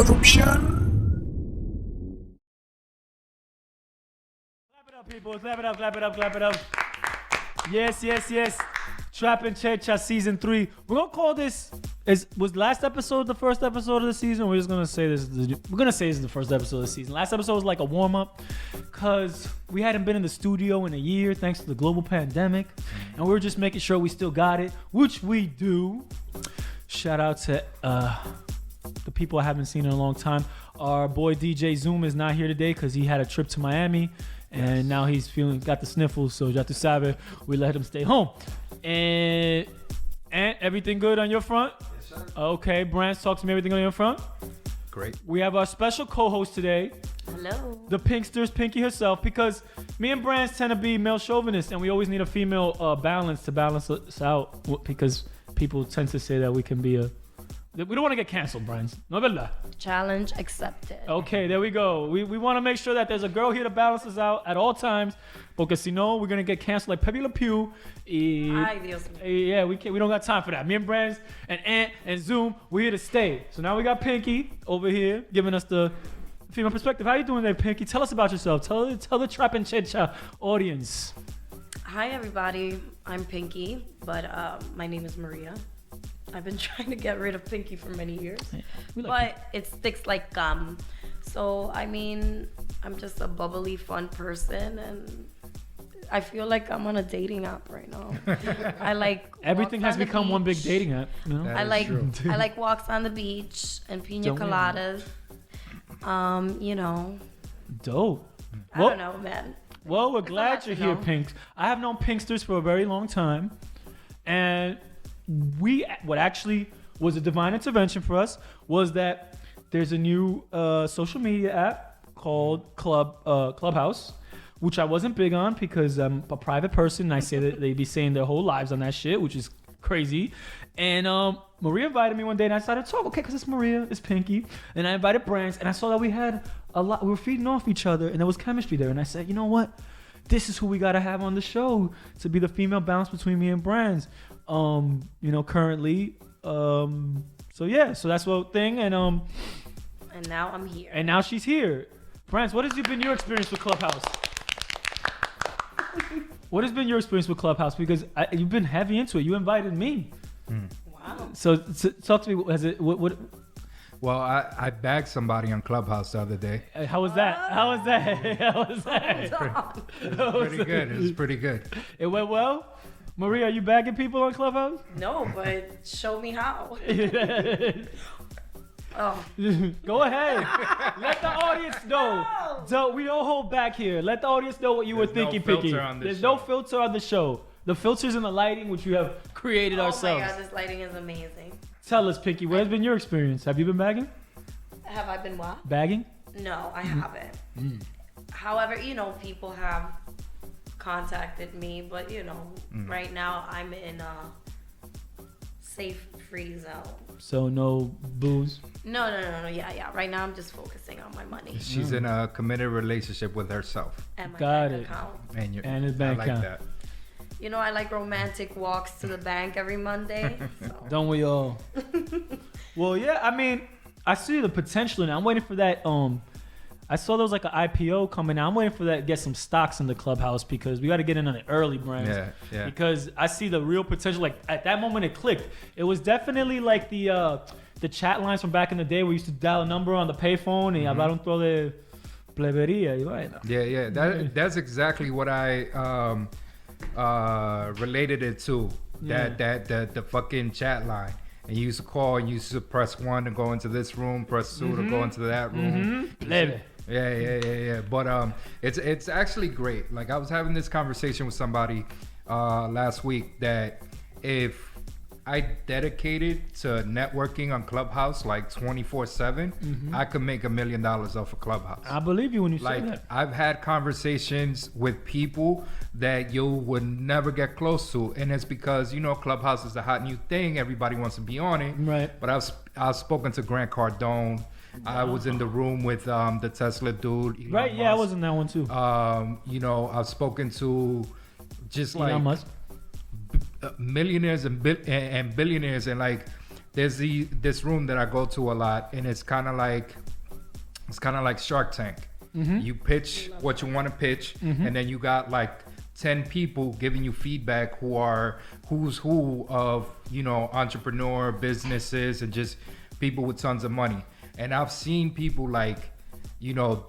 Producción. Clap it up, people. Clap it up, clap it up, clap it up. Yes, yes, yes. Trap and Chercha season 3. We're gonna call this. Was last episode the first episode of the season? We're just gonna say this. We're gonna say this is the first episode of the season. Last episode was like a warm up, cause we hadn't been in the studio in a year thanks to the global pandemic, and we were just making sure we still got it, which we do. Shout out to the people I haven't seen in a long time. Our boy DJ Zoom is not here today because he had a trip to Miami. And now he's got the sniffles, so Jatu Sabe, we let him stay home. And everything good on your front? Yes, sir. Okay, Brands, talk to me, everything on your front? Great. We have our special co-host today, Hello. the Pinksters, Pinky herself, because me and Brands tend to be male chauvinists, and we always need a female balance to balance us out, because people tend to say that we can be we don't want to get canceled, Brands. No verdad. Challenge accepted. Okay, there we go. We want to make sure that there's a girl here to balance us out at all times, because si no, we're gonna get canceled like Pepe Le Pew. Ay, Dios mío. Yeah, we don't got time for that. Me and Brands and Ant and Zoom, we're here to stay. So now we got Pinky over here giving us the female perspective. How you doing there, Pinky? Tell us about yourself. Tell the Trap and Chercha audience. Hi, everybody. I'm Pinky, but my name is Maria. I've been trying to get rid of Pinky for many years, We like but it sticks like gum. So, I mean, I'm just a bubbly, fun person, and I feel like I'm on a dating app right now. I like Everything walks has on the become one big beach. dating app. You know? That I is like true. I like walks on the beach and pina Don't we all? coladas. You know, Dope. I Well- don't know, man. Well, we're It's a glad lot you're to here, know. Pinks. I have known Pinksters for a very long time, and what actually was a divine intervention for us was that there's a new social media app called Clubhouse, which I wasn't big on because I'm a private person and I say that they be saying their whole lives on that shit, which is crazy. And Maria invited me one day and I started talking, okay, because it's Maria, it's Pinky. And I invited Brands and I saw that we had a lot, we were feeding off each other and there was chemistry there. And I said, you know what? This is who we got to have on the show to be the female balance between me and Brands. Currently. So that's what thing. And now I'm here. and now she's here. Brands, what has been your experience with Clubhouse? What has been your experience with Clubhouse? Because you've been heavy into it. You invited me. Wow. So talk to me. Has it? What? Well, I bagged somebody on Clubhouse the other day. How was that? How was that? How was that? It was pretty good. It was pretty good. It went well. Maria, are you bagging people on Clubhouse? No, but show me how. Oh, Go ahead. Let the audience know. So we don't hold back here. Let the audience know what you were There's no thinking, filter Pinky. on this There's no show. filter on the show. The filters and the lighting, which we have created oh my ourselves. God, this lighting is amazing. Tell us, Pinky, what has been your experience? Have you been bagging? Have I been what? Bagging? No, I haven't. However, people have contacted me, but right now I'm in a safe free zone. So no booze. No. Yeah. Right now I'm just focusing on my money She's in a committed relationship with herself. and my Got bank it. account. And his bank I like account. that. I like romantic walks to the bank every Monday. So. Don't we all? Well, yeah. I mean, I see the potential in it. I'm waiting for that. I saw there was like an IPO coming out. I'm waiting for that to get some stocks in the Clubhouse because we got to get in on the early brands. Yeah. Because I see the real potential. Like at that moment, it clicked. It was definitely like the chat lines from back in the day where we used to dial a number on the payphone and hablar todo de plebería. Yeah. That's exactly what I related it to. The fucking chat line. And you used to call and you used to press 1 to go into this room, press 2 to go into that room. Plebe. Yeah. But it's actually great. Like I was having this conversation with somebody last week that if I dedicated to networking on Clubhouse like 24/7, I could make $1 million off of Clubhouse. I believe you when you say Like that. I've had conversations with people that you would never get close to, and it's because Clubhouse is the hot new thing. Everybody wants to be on it. Right. But I've spoken to Grant Cardone. I was in the room with the Tesla dude. Elon Right? Yeah, I Musk. was in that one too. I've spoken to just like Elon Musk. millionaires and billionaires, and like there's this room that I go to a lot, and it's kind of like Shark Tank. You pitch what you want to pitch, and then you got like 10 people giving you feedback who are who's who of, you know, entrepreneur businesses and just people with tons of money. And I've seen people like, you know,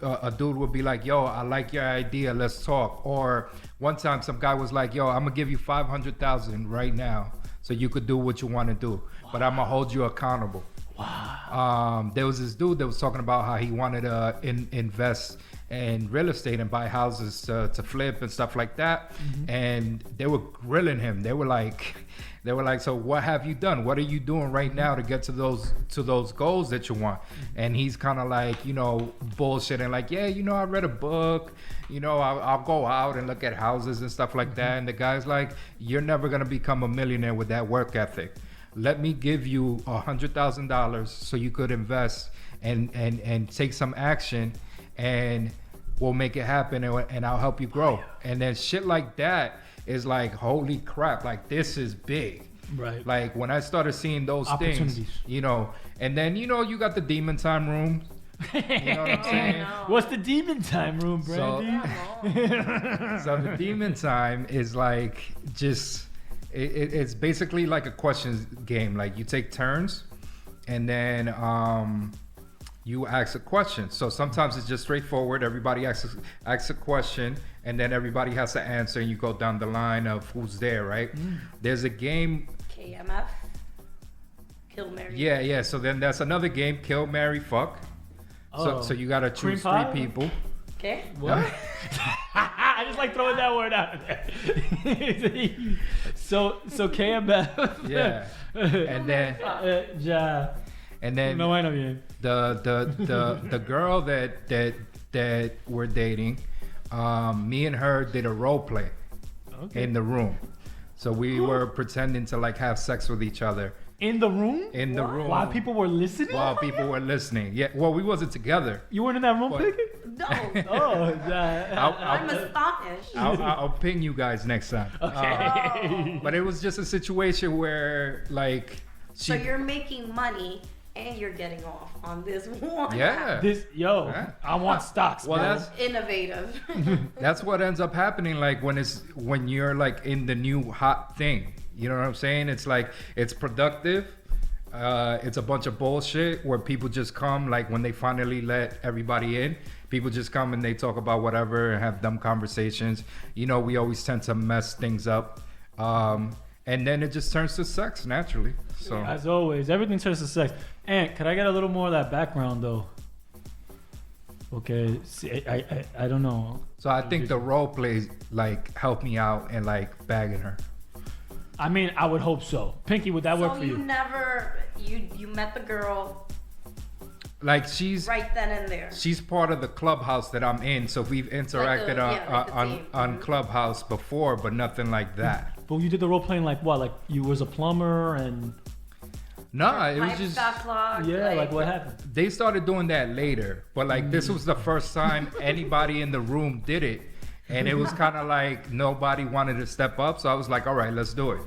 a dude would be like, yo, I like your idea, let's talk. Or one time some guy was like, yo, I'm gonna give you 500,000 right now so you could do what you want to do, but I'm gonna hold you accountable. Wow. There was this dude that was talking about how he wanted to invest in real estate and buy houses to flip and stuff like that. And they were grilling him. They were like, so what have you done? What are you doing right now to get to those goals that you want? And he's kind of like, you know, bullshitting like, yeah, you know, I read a book, you know, I'll go out and look at houses and stuff like that. And the guy's like, you're never going to become a millionaire with that work ethic. Let me give you $100,000 so you could invest and take some action, and we'll make it happen, and I'll help you grow. And then shit like that is like, holy crap, like this is big. Right. Like when I started seeing those things, you know, and then, you know, you got the demon time room. You know what I'm saying? No. What's the demon time room, Brandy? So the demon time is like just... It's basically like a questions game. Like you take turns, and then you ask a question. So sometimes it's just straightforward. Everybody asks a question, and then everybody has to answer, and you go down the line of who's there, right? There's a game. KMF. Kill, Marry. Yeah. So then that's another game. Kill, marry, fuck. So you gotta choose three people. Okay. What? I just like throwing that word out there. so KMF. Yeah. And then no, I know you. the girl that we're dating, me and her did a role play in the room. So we were pretending to like have sex with each other. In the room? In the room. While people were listening? While people were listening. Yeah. Well, we wasn't together. You weren't in that room, But- Piggy? No. Oh, I'm astonished. I'll ping you guys next time. okay. But it was just a situation where like So you're making money and you're getting off on this one. Yeah. Yeah. I want stocks. Well, bro. that's Innovative. that's what ends up happening. Like when you're like in the new hot thing. You know what I'm saying? It's like it's productive. It's a bunch of bullshit where people just come, like when they finally let everybody in, people just come and they talk about whatever and have dumb conversations. You know, we always tend to mess things up. And then it just turns to sex naturally. So As always, everything turns to sex. And could I get a little more of that background though? Okay, see, I don't know. So I think the role play like helped me out and like bagging her. I mean, I would hope so. Pinky, would that work So for you you? never you met the girl Like she's right then and there. she's part of the clubhouse that I'm in. So we've interacted like the on team. Clubhouse before, but nothing like that. But you did the role playing like what? Like you was a plumber and Nah, it was Pipes just got clogged, like what happened? they started doing that later. But like this was the first time anybody in the room did it. And it was kind of like nobody wanted to step up, so I was like, "All right, let's do it."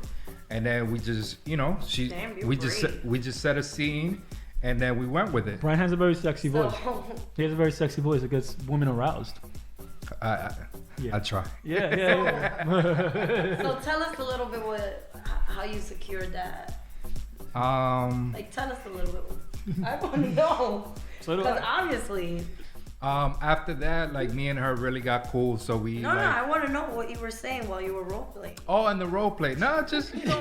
And then we just, you know, Damn, you're we brave. just set a scene, and then we went with it. Brian has a very sexy voice. So, He has a very sexy voice. It gets women aroused. I try. Yeah. so tell us a little bit how you secured that. Like tell us a little bit. I want to know. So do Because I. obviously. After that, like me and her really got cool, so we No, like. I want to know what you were saying while you were role playing. Oh, and the role play. No, just you know,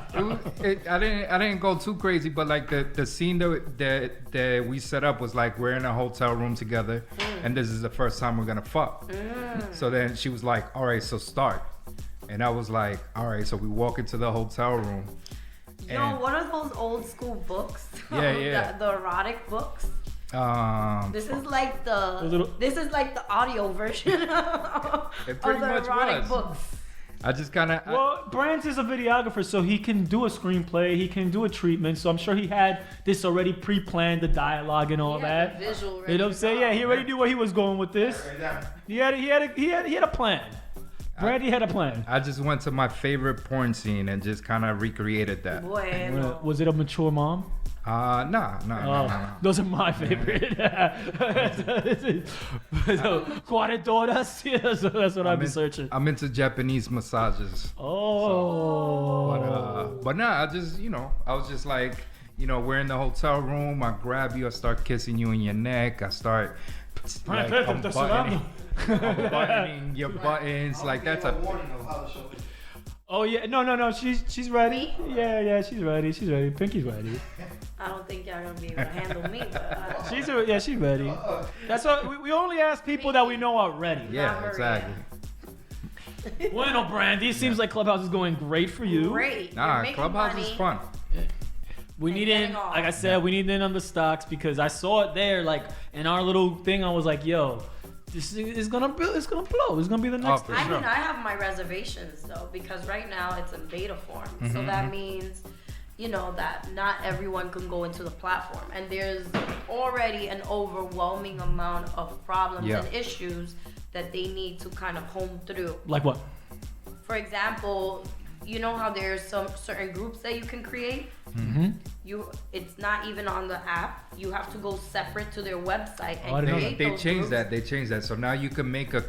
I didn't go too crazy, but like the scene that we set up was like we're in a hotel room together, and this is the first time we're gonna fuck. So then she was like, "All right, so start," and I was like, "All right." So we walk into the hotel room. Yo, And- what are those old school books? Yeah. the erotic books. This is like the audio version of It pretty the much erotic was. books. I just kind of. Well, Brandt is a videographer, so he can do a screenplay. He can do a treatment. So I'm sure he had this already pre-planned, the dialogue and all Yeah, that. the visual. You know what I'm saying? Yeah, he already knew where he was going with this. He had a plan. Brandy had a plan. I just went to my favorite porn scene and just kind of recreated that. Bueno. Was it a mature mom? No. Those are my favorite. So, cuarentonas. Yeah, that's what I've been searching. I'm into Japanese massages. Oh. But nah, I was just like, we're in the hotel room. I grab you. I start kissing you in your neck. I start like, unbuttoning your buttons, like that's a. Oh yeah, no. She's ready. Yeah, she's ready. Pinky's ready. I don't think y'all gonna be able to handle me. But She's ready. That's what we only ask people that we know are ready. Yeah, exactly. Bueno, Brandy, seems like Clubhouse is going great for you. Great. Nah, Clubhouse is fun. We need in, like I said, we need in on the stocks because I saw it there, like in our little thing. I was like, yo, this is gonna blow. It's gonna be the next. For I sure. mean, I have my reservations though because right now it's in beta form, so that means, that not everyone can go into the platform, and there's already an overwhelming amount of problems and issues that they need to kind of hone through. Like what? For example, you know how there's some certain groups that you can create? Mm-hmm. It's not even on the app. You have to go separate to their website and create They those changed groups. that. They changed that. So now you can make a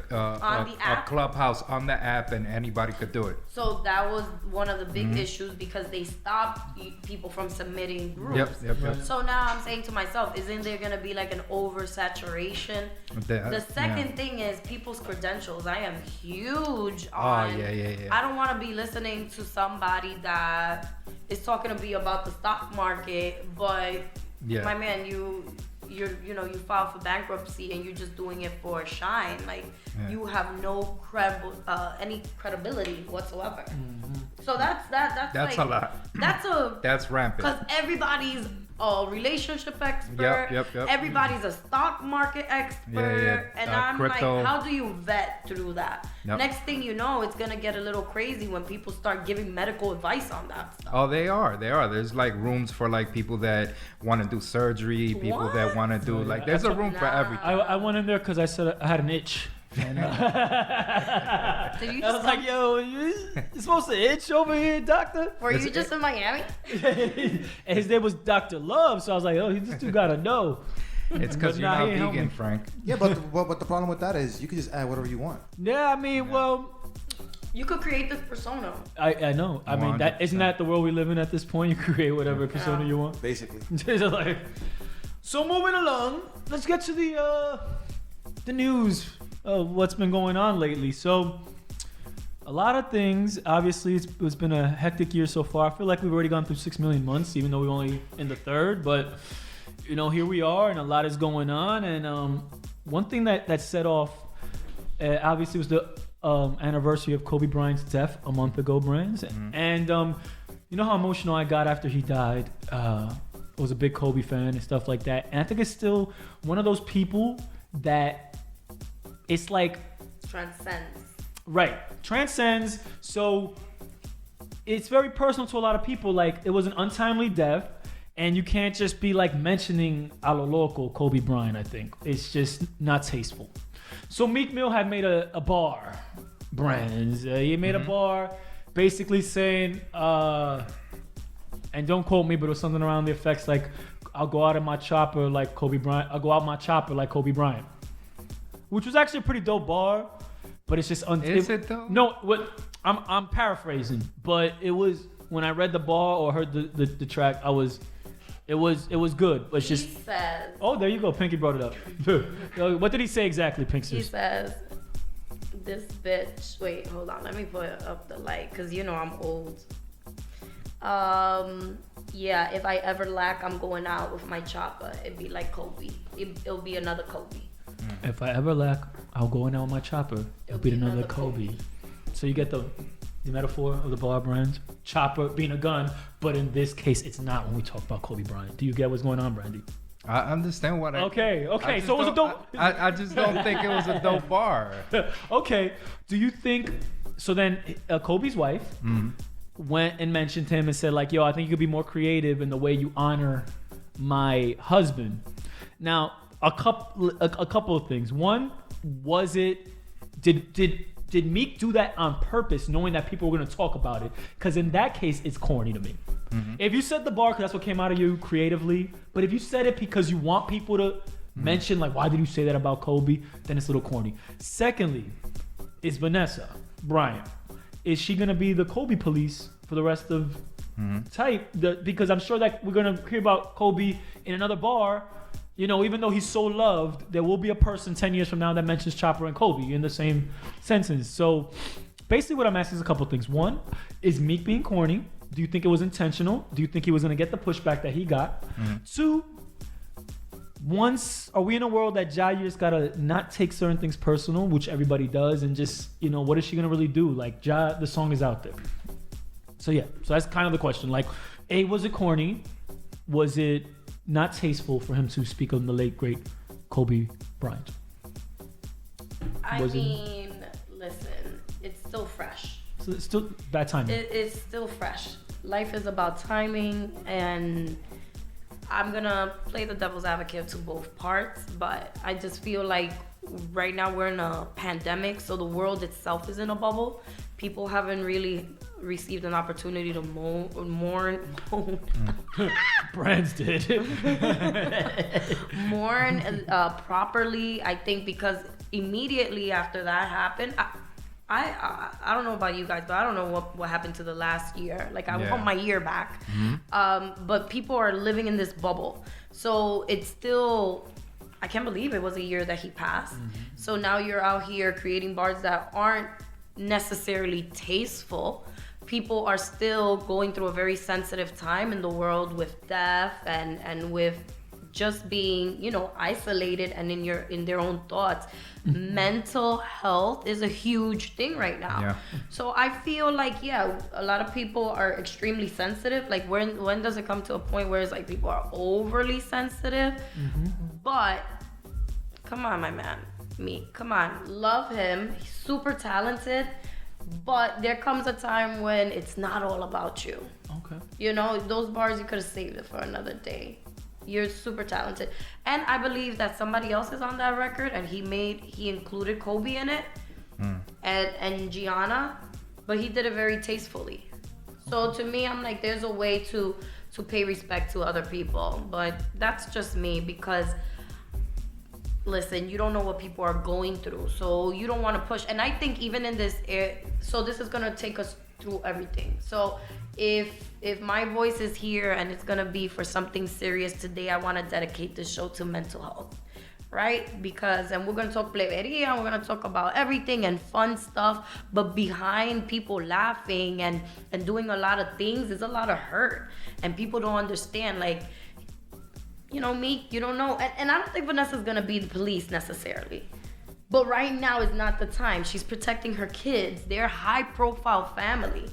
app? Clubhouse on the app, and anybody could do it. So that was one of the big issues because they stopped people from submitting groups. Yep. So now I'm saying to myself, isn't there gonna be like an oversaturation? The second thing is people's credentials. I am huge on. Yeah. I don't want to be listening to somebody that is talking to me about the stock market, but my man, you filed for bankruptcy and you're just doing it for shine. Like you have no any credibility whatsoever. So that's like, a lot. That's rampant. Because everybody's a relationship expert. Yep. Everybody's a stock market expert. And I'm crypto. like, how do you vet through that? Yep. Next thing you know, it's gonna get a little crazy when people start giving medical advice on that stuff. Oh, they are. There's like rooms for like people that want to do surgery, people that want to do like. There's a room for everything. I went in there because I said I had an itch. And, I was like, yo, you supposed to itch over here, doctor? Were you just in Miami? And his name was Dr. Love, so I was like, oh, this dude gotta know. It's because you're But not he helped vegan, me. Frank. Yeah, but the problem with that is you can just add whatever you want. Yeah, I mean, well, You could create this persona. I know. I mean, isn't that the world we live in at this point? You create whatever persona you want. Basically. So moving along, let's get to the news of what's been going on lately. So a lot of things. Obviously, it's been a hectic year so far. I feel like we've already gone through 6 million months, even though we're only in the third. But here we are, and a lot is going on. And one thing that set off, obviously, was the anniversary of Kobe Bryant's death a month ago, Brands. And you know how emotional I got after he died. I was a big Kobe fan and stuff like that. And I think it's still one of those people that it's like transcends. So it's very personal to a lot of people. Like, it was an untimely death, and you can't just be like mentioning a lo loco Kobe Bryant. I think it's just not tasteful. So Meek Mill had made a bar, Brands. He made a bar basically saying, and don't quote me, but it was something around the effects like, I'll go out in my chopper like Kobe Bryant. I'll go out my chopper like Kobe Bryant. Which was actually a pretty dope bar, but it's just... Is it though? No, I'm paraphrasing, but it was... When I read the bar or heard the track, it was good, but it's just... He says... Oh, there you go. Pinky brought it up. What did he say exactly, Pinksters? He says, this bitch... Wait, hold on. Let me put up the light, because I'm old. Yeah, if I ever lack, I'm going out with my chopper. It'd be like Kobe. It'll be another Kobe. If I ever lack, I'll go in there with my chopper. It'll be another Kobe. So you get the metaphor of the bar, Brands? Chopper being a gun, but in this case, it's not when we talk about Kobe Bryant. Do you get what's going on, Brandy? I understand what Okay. So it was a dope... I just don't think it was a dope bar. Okay. Do you think... So then Kobe's wife went and mentioned him and said like, yo, I think you could be more creative in the way you honor my husband. Now, a couple of things. One, was it... Did did Meek do that on purpose, knowing that people were going to talk about it? Because in that case, it's corny to me. If you set the bar because that's what came out of you creatively, but if you said it because you want people to mention, like, why did you say that about Kobe, then it's a little corny. Secondly, is Vanessa Bryant, is she going to be the Kobe police for the rest of type? Because I'm sure that we're going to hear about Kobe in another bar. You know, even though he's so loved, there will be a person 10 years from now that mentions Chopper and Kobe in the same sentence. So basically what I'm asking is a couple things. One, is Meek being corny? Do you think it was intentional? Do you think he was going to get the pushback that he got? Two, are we in a world that you just got to not take certain things personal, which everybody does, and just, you know, what is she going to really do? Like, the song is out there. So yeah, so that's kind of the question. Like, A, was it corny? Was it not tasteful for him to speak on the late, great Kobe Bryant? Listen, it's still fresh. So it's still bad timing. It's still fresh. Life is about timing, and I'm gonna play the devil's advocate to both parts, but I just feel like right now we're in a pandemic, so the world itself is in a bubble. People haven't really received an opportunity to mourn. Brands did. Mourn properly, I think, because immediately after that happened, I don't know about you guys, but I don't know what happened to the last year. Like, I want my year back. But people are living in this bubble. So it's still, I can't believe it was a year that he passed. So now you're out here creating bars that aren't necessarily tasteful. People are still going through a very sensitive time in the world with death and with just being, you know, isolated and in their own thoughts. Mental health is a huge thing right now. So I feel like, a lot of people are extremely sensitive. Like, when does it come to a point where it's like people are overly sensitive? But come on, my man, Meek, come on, love him. He's super talented. But there comes a time when it's not all about you. Okay. You know, those bars, you could have saved it for another day. You're super talented. And I believe that somebody else is on that record, and he included Kobe in it, and Gianna, but he did it very tastefully. So to me, I'm like, there's a way to pay respect to other people. But that's just me, because listen, you don't know what people are going through, so you don't want to push. And I think even in this so this is gonna take us through everything. So if my voice is here and it's gonna be for something serious today, I want to dedicate this show to mental health, right? And we're gonna talk pleberia, and we're gonna talk about everything and fun stuff, but behind people laughing and doing a lot of things is a lot of hurt, and people don't understand. Like, you know, Meek, you don't know. And I don't think Vanessa's gonna be the police necessarily. But right now is not the time. She's protecting her kids. They're a high-profile family,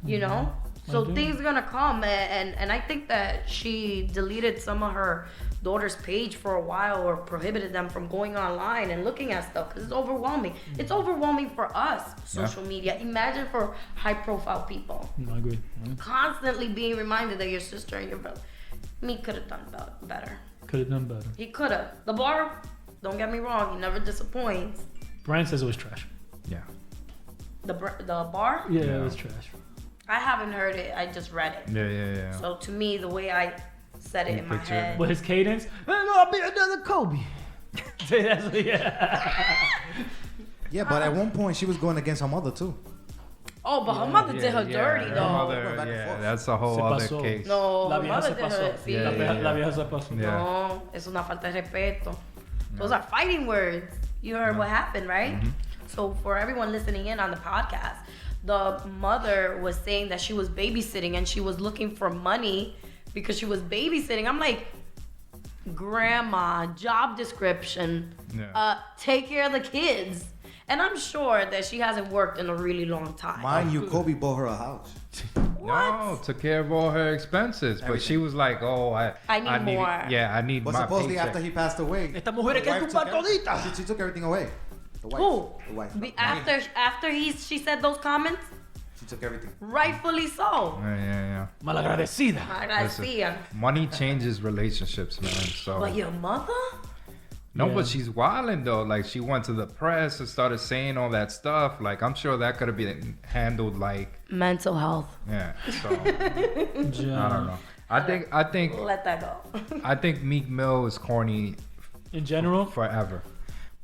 you know? So things are gonna come. And I think that she deleted some of her daughter's page for a while, or prohibited them from going online and looking at stuff, because it's overwhelming. It's overwhelming for us, social media. Imagine for high-profile people. I agree. Constantly being reminded that your sister and your brother. Meek could have done better. Could have done better. He could have. The bar, don't get me wrong, he never disappoints. Brian says it was trash. Yeah. The bar? Yeah, it was trash. I haven't heard it. I just read it. Yeah. So to me, the way I said it in my head. But his cadence, I'll be another Kobe. That's what, Yeah, but at one point she was going against her mother too. Oh, but her mother did her dirty, her though. Mother, that's a whole other case. No, La her vieja mother se did pasó. her. Sí. La vieja se pasó. Yeah. No, es una falta de respeto. Those are fighting words. You heard what happened, right? So for everyone listening in on the podcast, the mother was saying that she was babysitting and she was looking for money because she was babysitting. I'm like, grandma, job description, take care of the kids. And I'm sure that she hasn't worked in a really long time. Mind you, Kobe bought her a house. No, took care of all her expenses. But she was like, oh, I need more. I need But my supposedly paycheck. after he passed away, Esta mujer the es que wife tumba took todita. she took everything away. The wife. Who? The wife. After she said those comments? She took everything. Rightfully so. Yeah. Malagradecida. I see her. Money changes relationships, man. So But your mother? No, Yeah. but she's wilding though. Like she went to the press and started saying all that stuff. Like I'm sure that could have been handled like Mental health. yeah. So I don't know. I think Let that go. I think Meek Mill is corny In general, forever.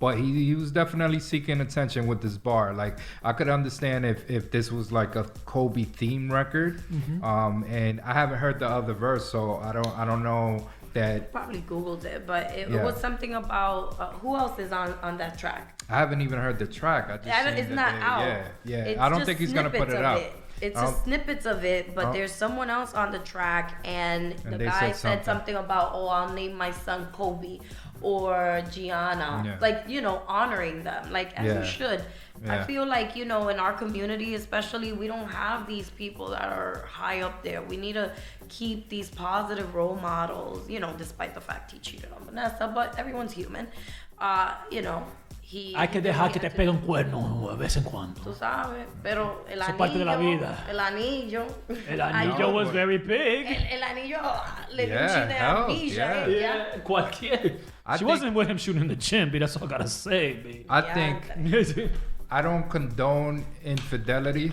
But he was definitely seeking attention with this bar. Like I could understand if this was like a Kobe theme record. And I haven't heard the other verse, so I don't know that. Probably Googled it, but it Yeah. was something about who else is on that track. I haven't even heard the track. I just seen It's that not they- out. Yeah. It's I don't just think he's gonna put snippets it of out. It's Um, just snippets of it, but um, there's someone else on the track, and the they guy said said something about, "Oh, I'll name my son Kobe or Gianna," Yeah. like honoring them, like as Yeah. you should. I Yeah. feel like in our community, especially, we don't have these people that are high up there. We need to keep these positive role models, despite the fact he cheated on Vanessa, but everyone's human. hay que dejar que te pegue un cuerno de vez en cuando. Tú sabes, pero el Eso es parte de la vida. anillo. El anillo was very big. El anillo le dio un Yeah, chin de hell, amnesia. yeah. Yeah, cualquier. I She think- wasn't with him shooting in the gym, but that's all I gotta say, babe. I Yeah. think I don't condone infidelity,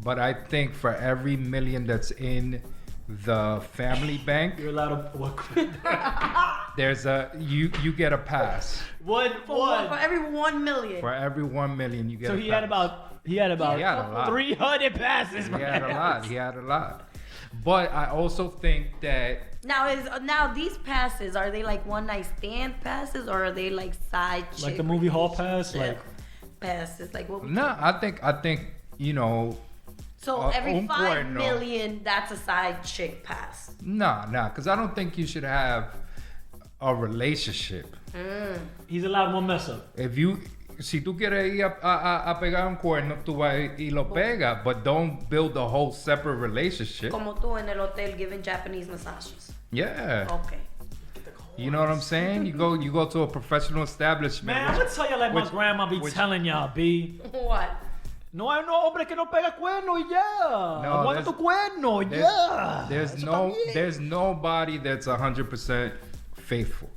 but I think for every million that's in the family bank, You're allowed to work. there's you get a pass. For every 1 million. For every 1 million, you get. So a he pass. had about He had a lot. 300 passes. He man. had a lot. He had a lot. But I also think that Now these passes, are they like one night stand passes, or are they like side chick Like the movie hall pass, relationship like passes? Like what? no, I think So every un 5 cuerno. million, that's a side chick pass. nah, because I don't think you should have a relationship. he's allowed one mess up. Si tú quieres ir a pegar un cuerno, tú vas y lo pegas, but don't build a whole separate relationship. Como tú en el hotel giving Japanese massages. Yeah. Okay. You know what I'm saying? You go to a professional establishment. Man, I'm gonna tell you like my grandma be telling y'all, B. What? No hay no hombre que no pega cuerno y ya. No, Aguanta there's- tu cuerno, ya. There's nobody that's 100% faithful.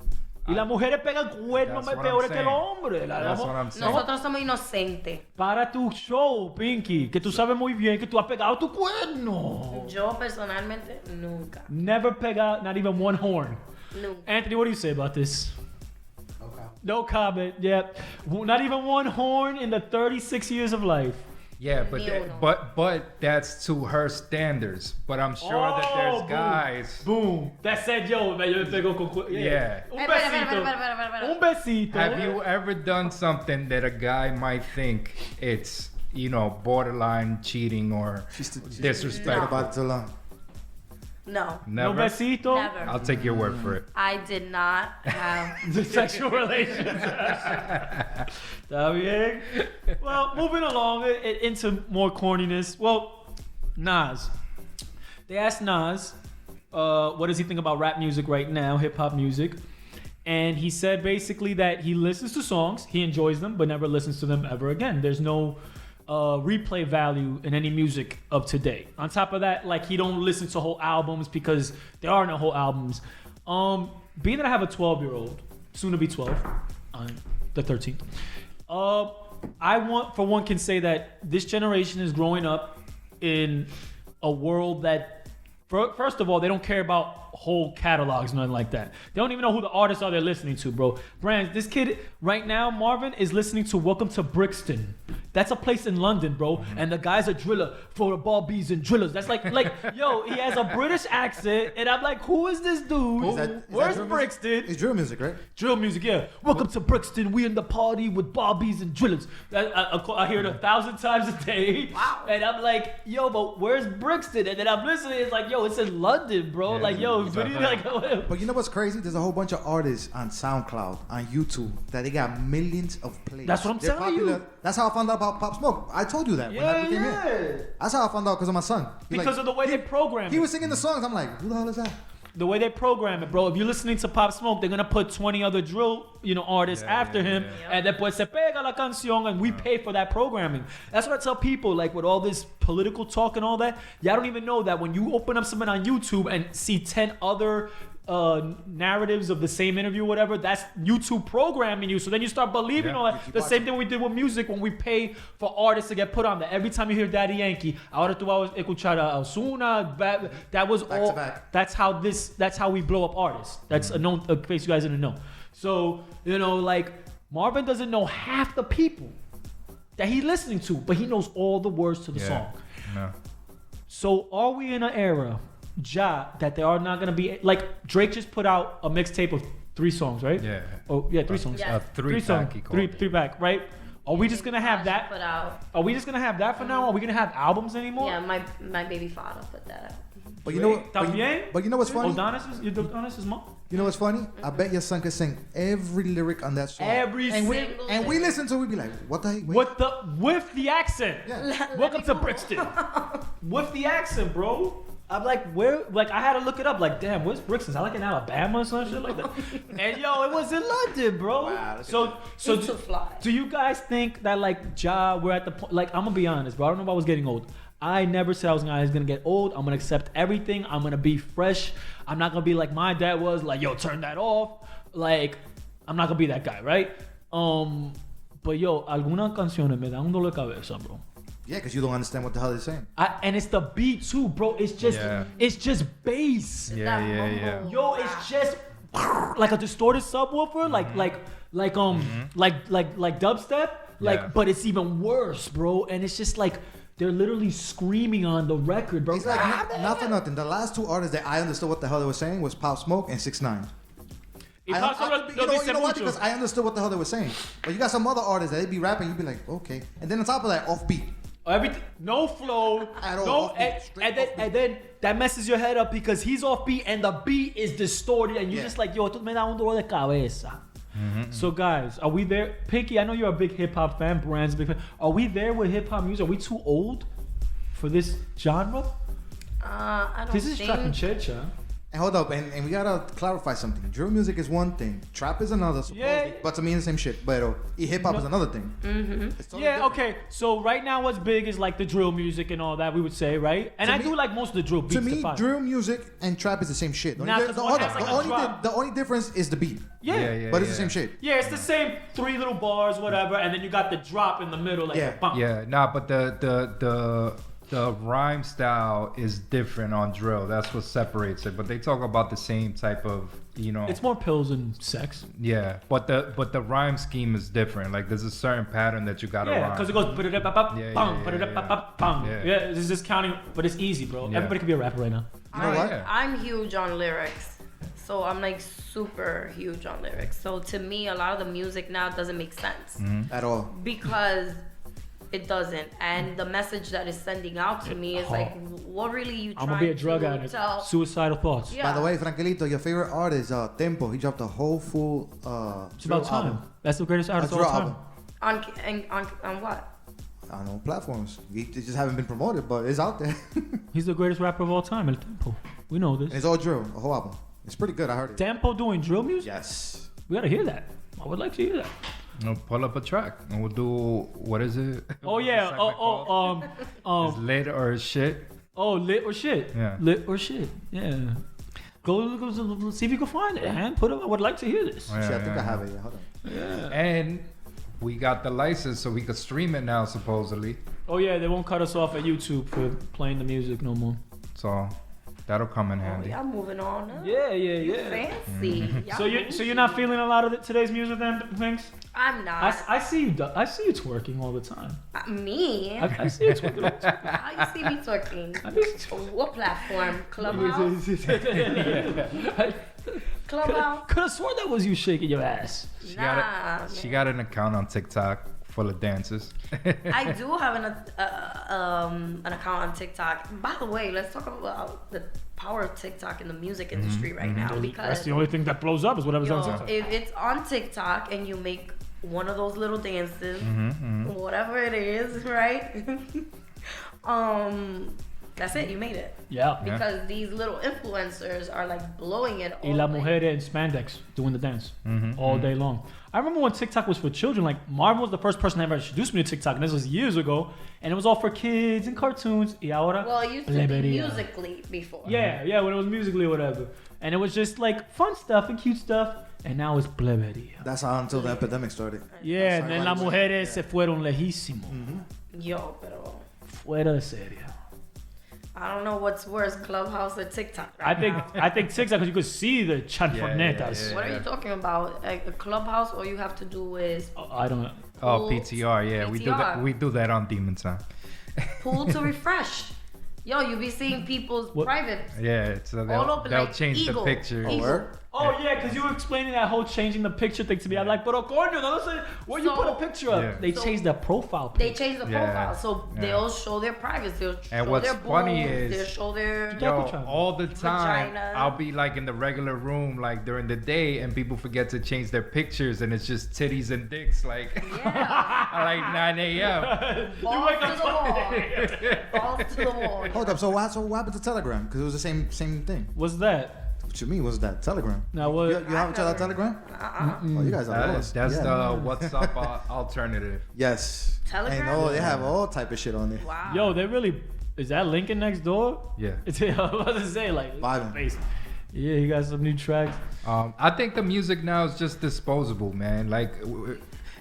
Y las mujeres pegan cuernos That's what peores I'm que los saying. hombres. That's what I'm saying. Nosotros somos inocentes. Para tu show, Pinky, que tú sabes muy bien que tú has pegado tu cuerno. Yo personalmente nunca. Never pegado, not even one horn. Nunca. Anthony, what do you say about this? Okay. No comment. Yeah, not even one horn in the 36 years of life. Yeah, but Ni uno. but that's to her standards. But I'm sure that there's boom. guys. Boom. That said, yo, yo le pego con Yeah. Un Espera. besito. Un besito. Have you ever done something that a guy might think it's borderline cheating or She's disrespectful? about to learn. No. No Never. besito? Never. I'll take your word for it. I did not have. The sexual relations. Está bien. Well, moving along into more corniness. Well, Nas. They asked Nas, what does he think about rap music right now, hip hop music? And he said basically that he listens to songs, he enjoys them, but never listens to them ever again. There's no replay value in any music of today. On top of that, like he don't listen to whole albums because there are no whole albums. Being that I have a 12-year-old, soon to be 12, on the 13th, I can say that this generation is growing up in a world that, first of all, they don't care about whole catalogs, nothing like that. They don't even know who the artists are they're listening to, bro. Brands, this kid right now, Marvin, is listening to Welcome to Brixton. That's a place in London, bro. And the guy's a driller for the ball bees and drillers. That's like, yo, he has a British accent, and I'm like, who is this dude? Where's drill music? Brixton? It's drill music, right? Drill music, yeah. Welcome to Brixton. We in the party with Barbies and drillers. I hear it 1,000 times a day. Wow. And I'm like, yo, but where's Brixton? And then I'm listening. It's like, yo, it's in London, bro. Yeah, like, yo, exactly. But you know what's crazy? There's a whole bunch of artists on SoundCloud, on YouTube, that they got millions of plays. That's what I'm They're telling you. popular. That's how I found out about Pop Smoke. I told you that when I became here. That's how I found out because of my son. Because of the way they program He it. was singing the songs. I'm like, who the hell is that? The way they program it, bro. If you're listening to Pop Smoke, they're gonna put 20 other drill, artists after him, and después se pega la canción, and we pay for that programming. That's what I tell people, like with all this political talk and all that. Y'all don't even know that when you open up something on YouTube and see 10 other narratives of the same interview, whatever, that's YouTube programming you. So then you start believing all that. The same thing we did with music when we pay for artists to get put on there. Every time you hear Daddy Yankee, ahora tú vas a escuchar a Ozuna, that was back all. to back. That's how we blow up artists. That's a face you guys didn't know. So like Marvin doesn't know half the people that he's listening to, but he knows all the words to the song. No. So are we in an era, that there are not gonna be, like Drake just put out a mixtape of 3 songs, right? Yeah. Oh yeah, 3 songs. Yeah. Three songs. pack, he called it. Three back, right? Are we just gonna have that? Put out. Are we just gonna have that for now? Are we gonna have albums anymore? Yeah, my baby father put that out. But you know, También? but you know what's funny? Adonis' mom? You know what's funny? I bet your son could sing every lyric on that song. Every and we, single and we listen to it, we be like, what the heck? Wait. With the accent? Yeah. Welcome to Brixton. With the accent, bro. I'm like, where? Like, I had to look it up. Like, damn, where's Brixton? Is that like in Alabama or some shit like that? And yo, it was in London, bro. Wow, so It's too fly. do you guys think that like we're at the point? Like, I'm gonna be honest, bro. I don't know if I was getting old. I never said I was gonna get old. I'm gonna accept everything. I'm gonna be fresh. I'm not gonna be like my dad was, like, yo, turn that off. Like, I'm not gonna be that guy, right? But yo, algunas canciones me dan un dolor de cabeza, bro. Yeah, because you don't understand what the hell they're saying. And it's the beat too, bro. It's just bass. Yeah. Yo, it's just like a distorted subwoofer, like dubstep, but it's even worse, bro. And it's just like they're literally screaming on the record, bro. It's like not for nothing. The last 2 artists that I understood what the hell they were saying was Pop Smoke and 6ix9ine. You know why? Because I understood what the hell they were saying. But you got some other artists that they be rapping, you be like, okay. And then on top of that, offbeat. Everything, no flow, At all. no, Offbeat, and then that messes your head up because he's offbeat and the beat is distorted, and you're just like, yo, esto me da un dolor de cabeza. So guys, are we there? Pinky, I know you're a big hip hop fan. Brand's a big fan. Are we there with hip hop music? Are we too old for this genre? I don't This is think. trap and Chercha. And hold up, and we gotta clarify something. Drill music is one thing, trap is another, supposedly, Yeah. but to me it's the same shit. But hip hop is another thing. It's totally Yeah, different. okay. So right now, what's big is like the drill music and all that. We would say, right? And To I me- do like most of the drill beats. To me, to find. drill music and trap is the same shit. Nah, 'cause one has, like, a drop. The only difference is the beat, Yeah. but it's the same shit. Yeah, it's the same 3 little bars, whatever, and then you got the drop in the middle, like Yeah. a bump. Yeah, nah, but the rhyme style is different on drill. That's what separates it. But they talk about the same type of, It's more pills and sex. yeah. But the rhyme scheme is different. Like there's a certain pattern that you gotta Yeah, rhyme. because it goes ba-da-da-ba-ba, Yeah, bang, yeah, ba-da-da-ba-ba, bang. yeah. Yeah, it's just counting, but it's easy, bro. Yeah. Everybody can be a rapper right now. You know what? Yeah. I'm huge on lyrics. So I'm like super huge on lyrics. So to me, a lot of the music now doesn't make sense At all. because it doesn't. And the message that is sending out to me is like, what really you I'm trying gonna be a drug to addict. tell? Suicidal thoughts. Yeah. By the way, Frankelito, your favorite artist, Tempo, he dropped a whole full It's about time. album. That's the greatest artist of all drill time. album. On what? I don't know, platforms. They just haven't been promoted, but it's out there. And He's the greatest rapper of all time, El Tempo. We know this. it's all drill, a whole album. It's pretty good, I heard it. Tempo doing drill music? Yes. We gotta hear that. I would like to hear that. Pull up a track and we'll do what is it? Oh What's the yeah. segment called? It's lit or shit. Lit or shit. Yeah. Lit or shit. Yeah. Go see if you can find it, man. Put it. I would like to hear this. Yeah, See, I think yeah, I have it. Yeah, hold on. And we got the license so we could stream it now supposedly. Oh yeah, they won't cut us off at YouTube for playing the music no more. So that'll come in Oh, handy. y'all moving on. Huh? Yeah. Fancy. Y'all So you're not feeling a lot of today's music then, things? I'm not. I see you. I see you twerking all the time. Me? I see you twerking all the time. How you see me twerking? I see What platform? Clubhouse? you- Clubhouse? Could have sworn that was you shaking your ass. She Nah, she man. got an account on TikTok full of dances. I do have an account on TikTok. By the way, let's talk about the power of TikTok in the music industry right now That's because the only thing that blows up is whatever's on yo, TikTok. if it's on TikTok and you make one of those little dances, whatever it is, right? That's it. You made it. Yeah. Yeah. Because these little influencers are like blowing it Y all. la like- mujer in spandex doing the dance all day long. I remember when TikTok was for children. Like Marvin was the first person that ever introduced me to TikTok, and this was years ago. And it was all for kids and cartoons. Y ahora, Well, it used to be plebería. musically before. Yeah, when it was musically or whatever. And it was just like fun stuff and cute stuff. And now it's plebería. That's how until the epidemic started. Yeah, and then las mujeres se fueron lejísimo. Yo, pero... Fuera de serio. I don't know what's worse, Clubhouse or TikTok. I think TikTok, because you could see the chanfonetas. What are you talking about? A Clubhouse, all you have to do is... I don't know. Oh, PTR, yeah. PTR. We do that on Demon Time. Pull to refresh. Yo, you be seeing people's private. Yeah, so they'll change the picture. Oh yeah, because you were explaining that whole changing the picture thing to me. I'm like, pero coño, no sé where you put a picture of. Yeah. They changed the profile picture. They changed the profile, so they'll show their privacy. They'll and show what's their boobs, funny is, they'll show their all the time, vagina. I'll be like in the regular room, like during the day, and people forget to change their pictures, and it's just titties and dicks, like like 9 a.m. Balls to the wall. Balls to the wall. Hold up, so what happened to Telegram? Because it was the same thing. What's that? What you mean? Was that Telegram? Now what? You haven't tried out Telegram? Oh, you guys are lost. That's the WhatsApp alternative. Yes. Telegram. And they have all type of shit on there. Wow. Yo, they really. Is that Lincoln next door? Yeah. I was to say like. Vibing. Yeah, he got some new tracks. I think the music now is just disposable, man. Like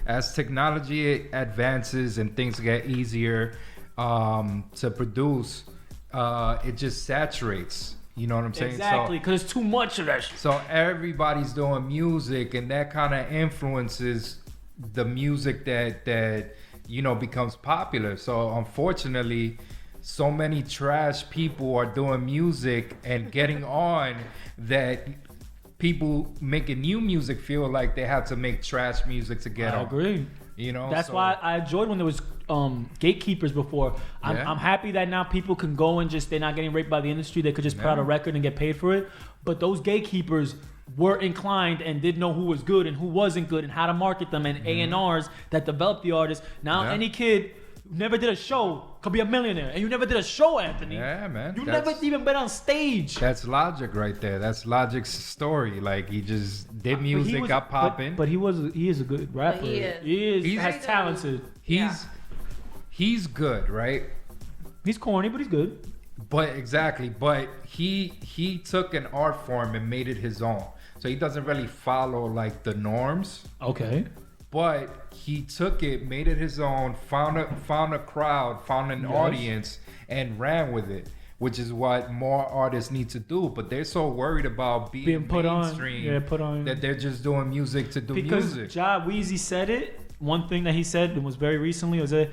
as technology advances and things get easier to produce, it just saturates. You know what I'm saying? Exactly, because it's too much of that shit. So everybody's doing music, and that kind of influences the music that becomes popular. So unfortunately, so many trash people are doing music and getting on that people making new music feel like they have to make trash music to get on. I agree. You know, that's why I enjoyed when there was gatekeepers before. I'm happy that now people can go and they're not getting raped by the industry. They could just put out a record and get paid for it. But those gatekeepers were inclined and did know who was good and who wasn't good and how to market them, and A&Rs that developed the artists. Now any kid who never did a show could be a millionaire, and you never did a show, Anthony. Yeah, man. You never even been on stage. That's Logic right there. That's Logic's story. Like he just did music, got popping. But he is a good rapper. He is. He has talented. He's good, right? He's corny, but he's good. But exactly. But he took an art form and made it his own. So he doesn't really follow like the norms. Okay. But he took it, made it his own, found a crowd, found an audience, and ran with it, which is what more artists need to do. But they're so worried about being put mainstream put on, that they're just doing music to do music. Because Ja Weezy said it. One thing that he said, and was very recently, was that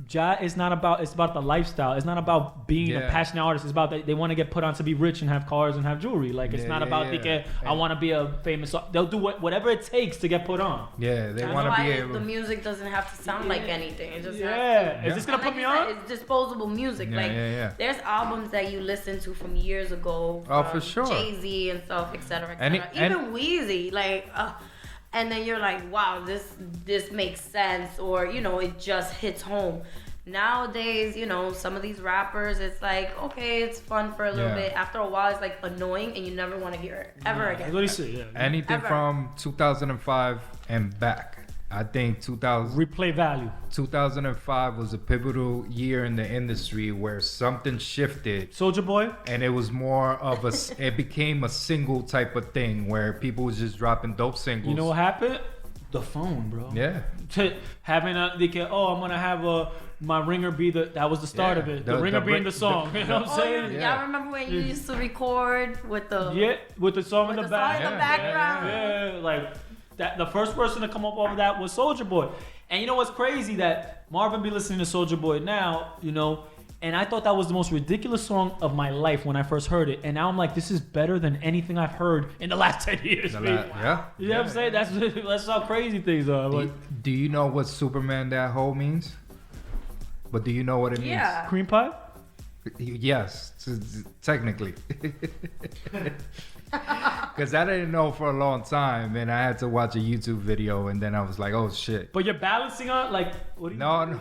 it's about the lifestyle. It's not about being a passionate artist. It's about they want to get put on to be rich and have cars and have jewelry. Like it's not about I want to be a famous. They'll do whatever it takes to get put on. Yeah, they want to be able. The music doesn't have to sound like anything. It just Is this gonna put me on? It's disposable music. There's albums that you listen to from years ago. For sure. Jay-Z and stuff, etc. Even Weezy, and then you're like, wow, this makes sense, or it just hits home. Nowadays, some of these rappers, it's like, okay, it's fun for a little bit. After a while, it's like annoying, and you never want to hear it ever again. What do you say? Anything from 2005 and back. I think 2000 replay value. 2005 was a pivotal year in the industry where something shifted. Soulja Boy, and it was more of it became a single type of thing where people was just dropping dope singles. You know what happened? The phone, bro. Yeah. Having I'm gonna have my ringer be that was the start of it. The ringer being the song. You know what I'm saying? Y'all remember when you used to record with the song in the background? Yeah, like. That the first person to come up over that was Soulja Boy. And you know what's crazy? That Marvin be listening to Soulja Boy now, and I thought that was the most ridiculous song of my life when I first heard it. And now I'm like, this is better than anything I've heard in the last 10 years. You know what I'm saying? That's how crazy things are. Do you know what Superman that hoe means? But do you know what it means? Cream pie? Yes, technically. Because I didn't know for a long time, and I had to watch a YouTube video, and then I was like, oh shit. But you're balancing on what do you No.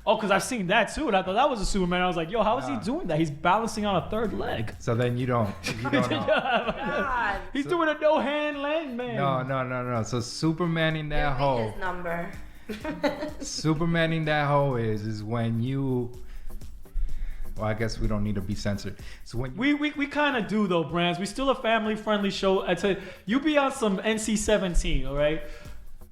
Oh, because I've seen that too, and I thought that was a Superman. I was like, yo, how is he doing that? He's balancing on a third leg. So then you don't know. God. He's doing a no hand land man. No. So Supermaning that hoe. His number. Supermaning that hoe is when you Well, I guess we don't need to be censored. So when we kind of do though, Brands. We still a family-friendly show. I tell you, you be on some NC-17, all right?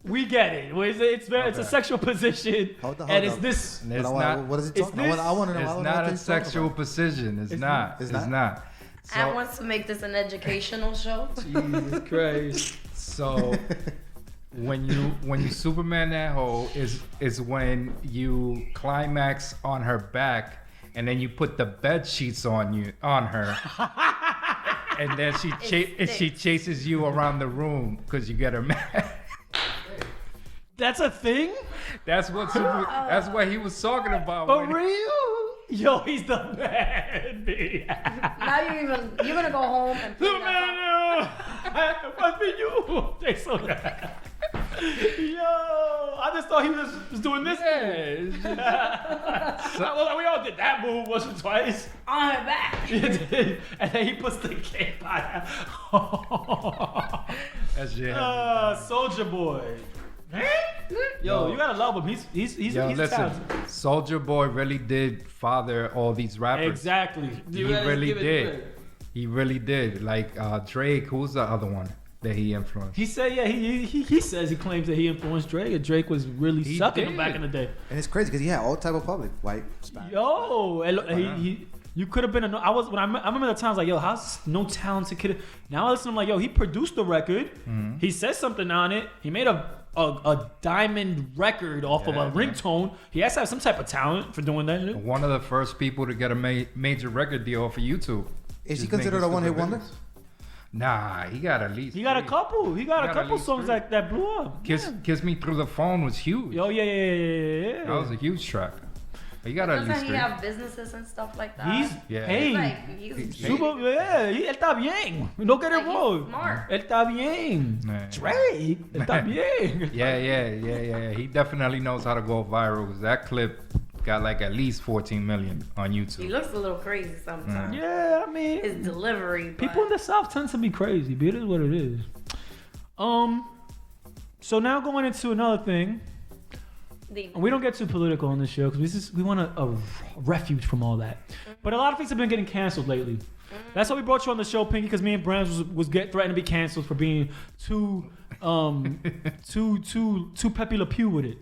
We get it. It's a sexual position, and it's this. It's not. What is it talking about? I want to know. It's not a sexual position. It's not. It's not. So, I want to make this an educational show. Jesus Christ. So when you Superman that hoe is when you climax on her back and then you put the bed sheets on her and then she chases you around the room because you get her mad. That's a thing? That's what he was talking about. For real? Yo, he's the man. Now you're gonna go home and play that song. Must be you. Jason. Yo, I just thought he was doing this. Well, we all did that move once or twice. On her back. And then he puts the cape on. That's yeah. Soldier Boy. Yo, you gotta love him. He's listen, talented. Soldier Boy really did father all these rappers. Exactly. He really did. He really did. Like Drake, who's the other one that he influenced? He said, yeah, he says he claims that he influenced Drake, and Drake was really sucking him back in the day. And it's crazy because he had all type of public, white, Spanish. Yo, you could have been I remember the times like, yo, how's no talented kid? Now I listen to him like, yo, he produced the record. Mm-hmm. He said something on it. He made a diamond record off of a ringtone. He has to have some type of talent for doing that. One of the first people to get a major record deal off of YouTube. Is he considered a one-hit wonder? Nah, he got at least. He got a couple. He got a couple songs that blew up. Kiss Me Through the Phone was huge. Oh yeah. That was a huge track. He got at least. Doesn't he have businesses and stuff like that? He's He's super. Yeah, él está bien. No get it wrong. Él está bien. Drake, él está bien. Yeah. He definitely knows how to go viral. Cause that clip got like at least 14 million on YouTube. He looks a little crazy sometimes. Yeah, I mean his delivery. People in the South tend to be crazy, but it is what it is. So now going into another thing. We don't get too political on this show because we want a refuge from all that. But a lot of things have been getting canceled lately. That's why we brought you on the show, Pinky, because me and Brands was threatened to be canceled for being too Pepe Le Pew with it.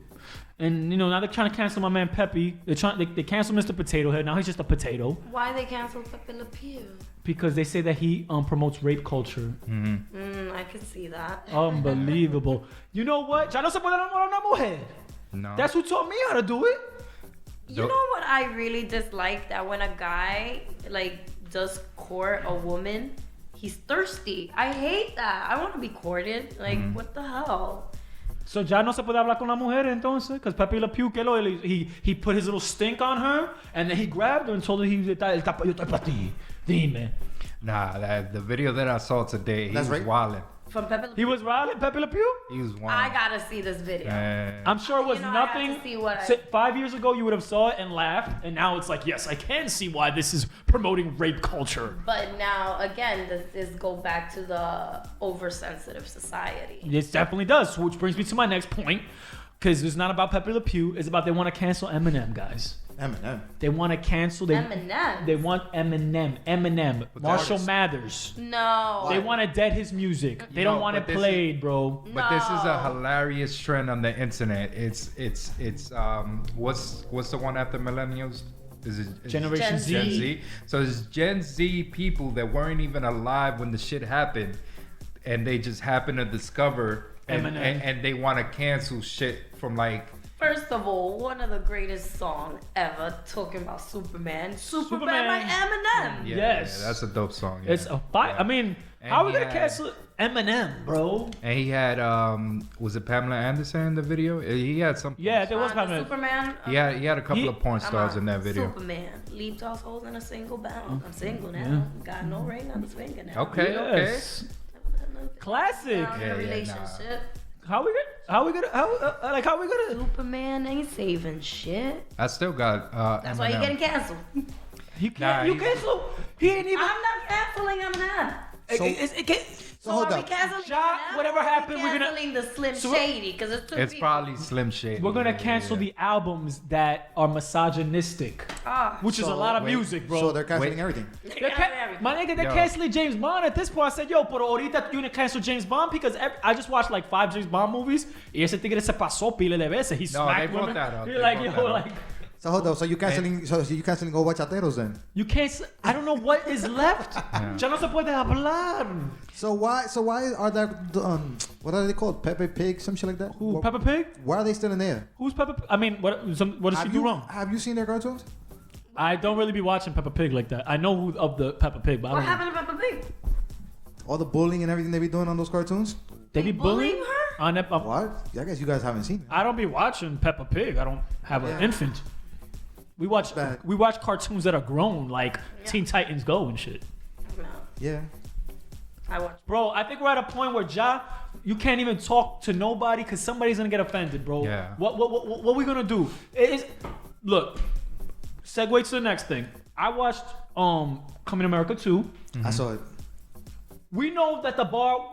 And now they're trying to cancel my man Pepe. They canceled Mr. Potato Head. Now he's just a potato. Why they canceled Pepe Le Pew? Because they say that he promotes rape culture. I can see that. Unbelievable. You know what? Ya no se puede enamorar una mujer. No. That's who taught me how to do it. You know what I really dislike? That when a guy does court a woman, he's thirsty. I hate that. I want to be courted. What the hell? So ya no se puede hablar con la mujer entonces? Because Pepe Le Pew, he put his little stink on her, and then he grabbed her and told her yo estoy para ti. Dime. Nah, the video that I saw today, he was wilding. From Pepe Le Pew? He was riding Pepe Le Pew? He was wilding. I gotta see this video. I'm sure it was nothing. I have to see what 5 years ago, you would have saw it and laughed, and now it's like, yes, I can see why this is promoting rape culture. But now, again, this go back to the oversensitive society. This definitely does, which brings me to my next point, because it's not about Pepe Le Pew. It's about they want to cancel Eminem, guys. Eminem. They want to cancel. Eminem. They want Eminem. Marshall Mathers. No. They want to dead his music. They don't want it played, bro. But this is a hilarious trend on the internet. It's what's the one after millennials? Is it Generation Z? Gen Z. So it's Gen Z people that weren't even alive when the shit happened, and they just happen to discover and they want to cancel shit from First of all, one of the greatest songs ever talking about Superman by Eminem. Yes. Yeah, that's a dope song. Yeah. It's a fight. I mean, how are we gonna cancel Eminem, bro? And he had was it Pamela Anderson in the video? He had some. Yeah, there was Pamela. Superman. He had a couple of porn stars in that video. Superman leaves us holes in a single bound. I'm single now. Got no ring on his finger now. Okay. Classic. Relationship. How we gonna? Superman ain't saving shit. I still got. That's why you're getting canceled. You can't. You cancel. He ain't even. I'm not canceling Eminem. So hold are we up. canceling Ja, Eminem, whatever or are we happened, we're gonna- canceling the Slim So- Shady because it's two It's people. probably Slim Shady. We're gonna cancel the albums that are misogynistic, which is a lot of wait, music, bro. So they're canceling Wait. everything. My nigga, they're Yo. canceling James Bond. At this point, I said, yo, pero ahorita you gonna cancel James Bond because I just watched like 5 James Bond movies. Y ese tigre se pasó pile de veces. He No, smacked they brought women. that up. You're They like, brought yo, that up. like, So hold up. So you canceling? So you canceling all bachateros then? you can't. I don't know what is left. Ya no se puede hablar. So why are there what are they called? Pepe Pig, some shit like that? Who? Peppa Pig? Why are they still in there? Who's Peppa? I mean, what does she do wrong? Have you seen their cartoons? I don't really be watching Peppa Pig like that. I know who of the Peppa Pig, but I What don't. happened to Peppa Pig? All the bullying and everything they be doing on those cartoons? They be bullying bullying her? on that. What? I guess you guys haven't seen it. I don't be watching Peppa Pig. I don't have an infant. We watch Bad. cartoons that are grown, like Teen Titans Go and shit. No, Yeah. I watched. Bro, I think we're at a point where you can't even talk to nobody because somebody's gonna get offended, bro. Yeah. What we gonna do? Look, segue to the next thing. I watched Coming to America 2. I saw it. We know that the bar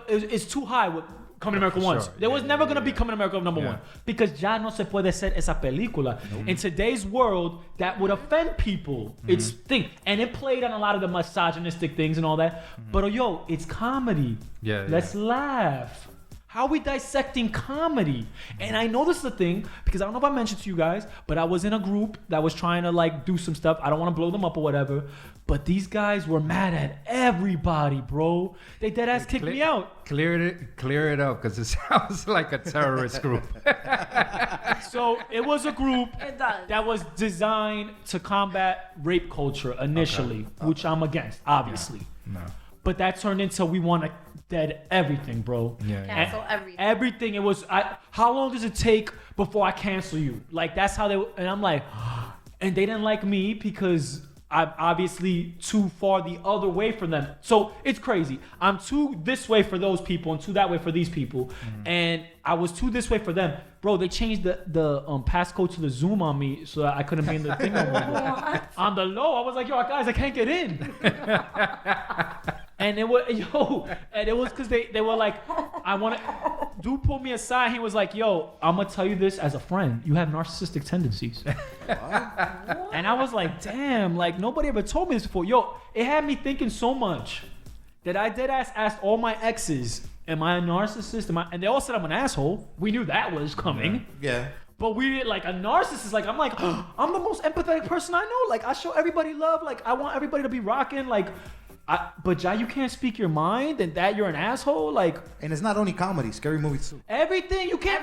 is too high with Coming to America 1. Sure. There was Yeah, never yeah, gonna be yeah. Coming to America number Yeah. 1 because ya no se puede ser esa película. In today's world, that would offend people. It's thing, and it played on a lot of the misogynistic things and all that. But yo, it's comedy. Yeah, Let's laugh. How are we dissecting comedy? And I know this is a thing because I don't know if I mentioned to you guys, but I was in a group that was trying to like do some stuff. I don't want to blow them up or whatever. But these guys were mad at everybody, bro. They dead ass kicked me out. Clear it up because it sounds like a terrorist group. So it was a group It does. that was designed to combat rape culture initially, which I'm against, obviously. No. But that turned into we want to dead everything, bro. Yeah. Cancel everything. Everything. It was. How long does it take before I cancel you? Like that's how they. And I'm like, and they didn't like me because I'm obviously too far the other way from them. So it's crazy. I'm too this way for those people and too that way for these people, and I was too this way for them, bro. They changed the passcode to the Zoom on me so that I couldn't be in the thing no more. On the low, I was like, yo, guys, I can't get in. And it was because they were like, dude pulled me aside. He was like, yo, I'm gonna tell you this as a friend. You have narcissistic tendencies. And I was like, damn, like nobody ever told me this before. Yo, it had me thinking so much that I did asked all my exes, am I a narcissist? And they all said I'm an asshole. We knew that was coming. Yeah. But we like a narcissist. Like I'm like, I'm the most empathetic person I know. Like I show everybody love. Like I want everybody to be rocking. Like, but you can't speak your mind, and that you're an asshole. Like, And it's not only comedy, scary movies too. everything you can't.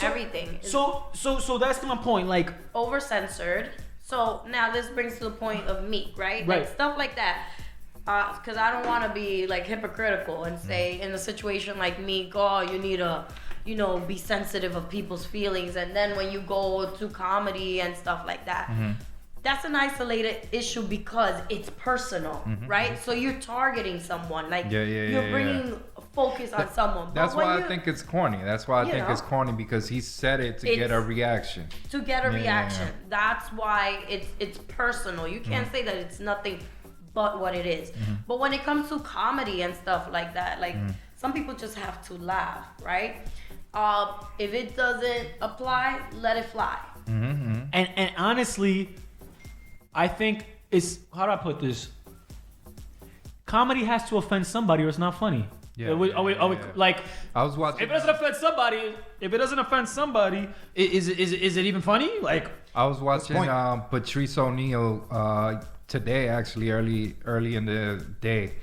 Everything is So that's my point. Like, over censored. So now this brings to the point of meat, right? Right. Like stuff like that. Because I don't want to be like hypocritical and say in a situation like Meek, oh, you need to, be sensitive of people's feelings. And then when you go to comedy and stuff like that, that's an isolated issue because it's personal, right? So you're targeting someone, like you're bringing focus on someone. That's why I think it's corny. That's why I think it's corny because he said it to get a reaction. To get a reaction. That's why it's personal. You can't say that it's nothing but what it is. But when it comes to comedy and stuff like that, like some people just have to laugh, right? If it doesn't apply, let it fly. and honestly, I think it's, how do I put this? Comedy has to offend somebody or it's not funny. Yeah, Like, I was watching. if it doesn't offend somebody, is it even funny? Like, I was watching Patrice O'Neal today, actually early in the day.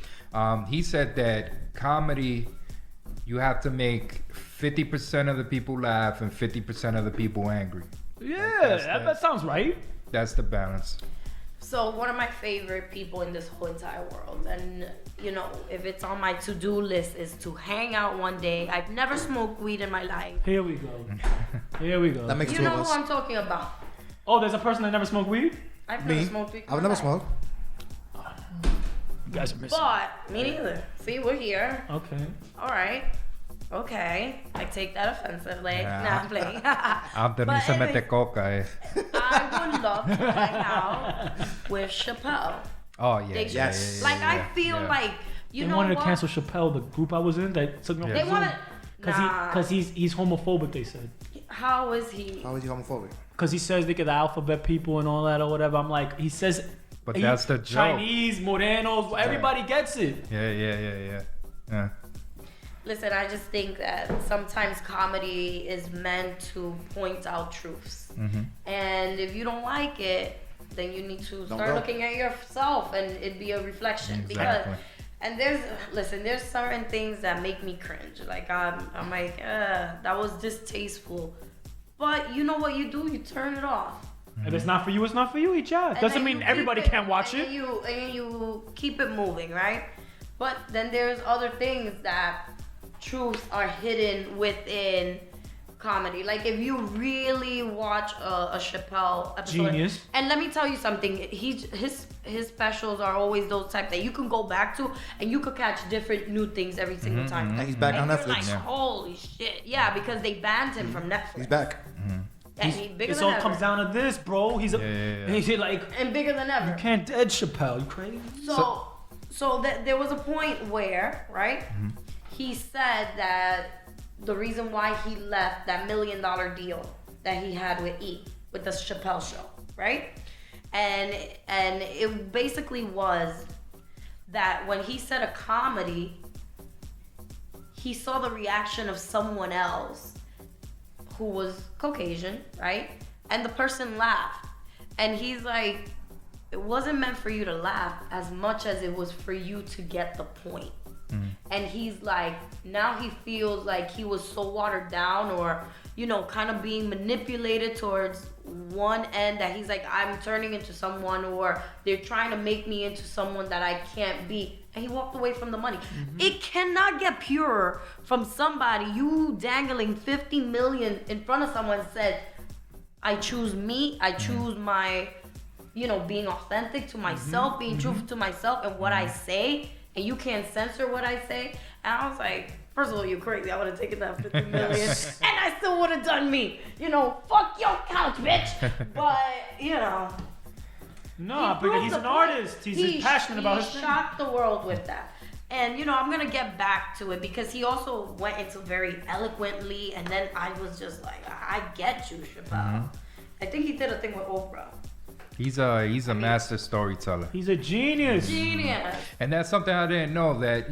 He said that comedy, you have to make 50% of the people laugh and 50% of the people angry. yeah, that sounds right. That's the balance. So one of my favorite people in this whole entire world, and if it's on my to-do list, is to hang out one day. I've never smoked weed in my life. Here we go. That makes You two know of who us. I'm talking about. Oh, there's a person that never smoked weed? I've Me? never smoked weed. in I've my never life. smoked. You guys are missing. But me neither. See, we're here. Okay. All right. Okay. I take that offensively. Yeah. Nah, I'm playing. Anthony But se anyway, mete coca, eh. I would love to hang out with Chappelle. Oh, yeah. Dave Yes. Chappelle. Like, I feel like You they know wanted what? to cancel Chappelle, the group I was in. That took me off They the wanted. because he's homophobic. They said. How is he? How is he homophobic? Because he says they get the alphabet people and all that or whatever. I'm like, he says. But that's the joke. Chinese, Morenos, everybody gets it. Yeah. Listen, I just think that sometimes comedy is meant to point out truths. Mm-hmm. And if you don't like it, then you need to start go. looking at yourself and it be a reflection. Exactly. And there's certain things that make me cringe. Like I'm like, that was distasteful. But you know what you do? You turn it off. If it's not for you, it's not for you. Each other. Doesn't mean everybody can't watch it. And you keep it moving, right? But then there's other things that truths are hidden within comedy. Like if you really watch a Chappelle episode, genius. And let me tell you something, his specials are always those type that you can go back to and you could catch different new things every single time. And he's back on you're Netflix. Like, holy shit! Yeah, because they banned him from Netflix. He's back. And he's bigger This than all ever. comes down to this, bro. He's he's like, And bigger than ever. you can't dead Chappelle. You crazy? So there was a point where, right, he said that the reason why he left that $1 million deal that he had with the Chappelle show, right? And it basically was that when he said a comedy, he saw the reaction of someone else who was Caucasian, right? And the person laughed. And he's like, it wasn't meant for you to laugh as much as it was for you to get the point. And he's like, now he feels like he was so watered down or, kind of being manipulated towards one end that he's like, I'm turning into someone or they're trying to make me into someone that I can't be. And he walked away from the money. It cannot get purer from somebody, you dangling 50 million in front of someone said, I choose me, I choose my, being authentic to myself, being truthful to myself and what I say. And you can't censor what I say. And I was like, first of all, you're crazy. I would have taken that 50 million. And I still would have done me. Fuck your couch, bitch. But, No, because he's an artist. He's passionate about his thing. He shocked the world with that. And, I'm going to get back to it because he also went into very eloquently. And then I was just like, I get you, Chappelle. I think he did a thing with Oprah. He's a master storyteller. He's a genius. And that's something I didn't know that,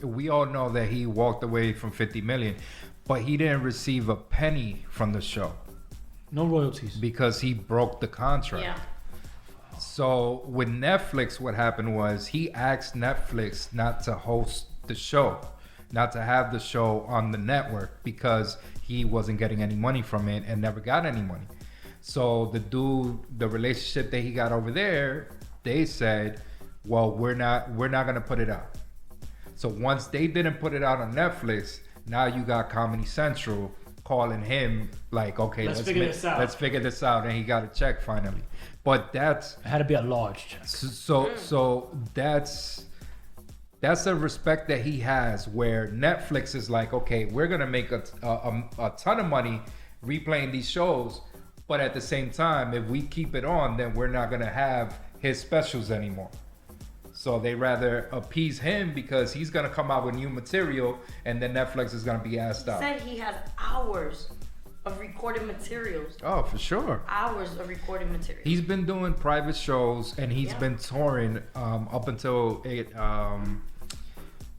we all know that he walked away from 50 million, but he didn't receive a penny from the show. No royalties. Because he broke the contract. Yeah. So with Netflix, what happened was he asked Netflix not to host the show, not to have the show on the network because he wasn't getting any money from it and never got any money. So the relationship that he got over there, they said, well, we're not gonna put it out. So once they didn't put it out on Netflix, now you got Comedy Central calling him like, okay, let's figure this out, and he got a check finally. But it had to be a large check. So that's the respect that he has, where Netflix is like, okay, we're gonna make a ton of money replaying these shows. But at the same time, if we keep it on, then we're not going to have his specials anymore. So they rather appease him because he's going to come out with new material and then Netflix is going to be asked out. He said he has hours of recorded materials. Oh, for sure. Hours of recorded materials. He's been doing private shows and he's been touring up until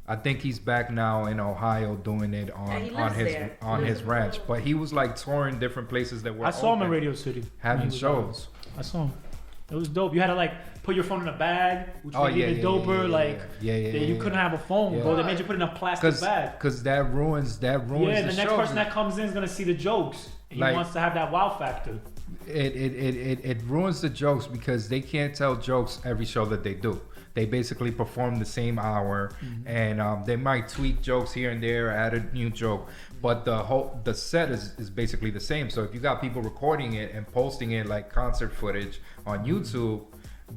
I think he's back now in Ohio doing it on his ranch. But he was like touring different places that were. I saw him in Radio City having shows. I saw him. It was dope. You had to put your phone in a bag, which made it even doper. You couldn't have a phone, bro. They made you put it in a plastic bag. Because that ruins. Yeah, the next person that comes in is gonna see the jokes. He wants to have that wow factor. It ruins the jokes because they can't tell jokes every show that they do. They basically perform the same hour, and they might tweak jokes here and there, add a new joke, but the set is basically the same. So if you got people recording it and posting it like concert footage on YouTube,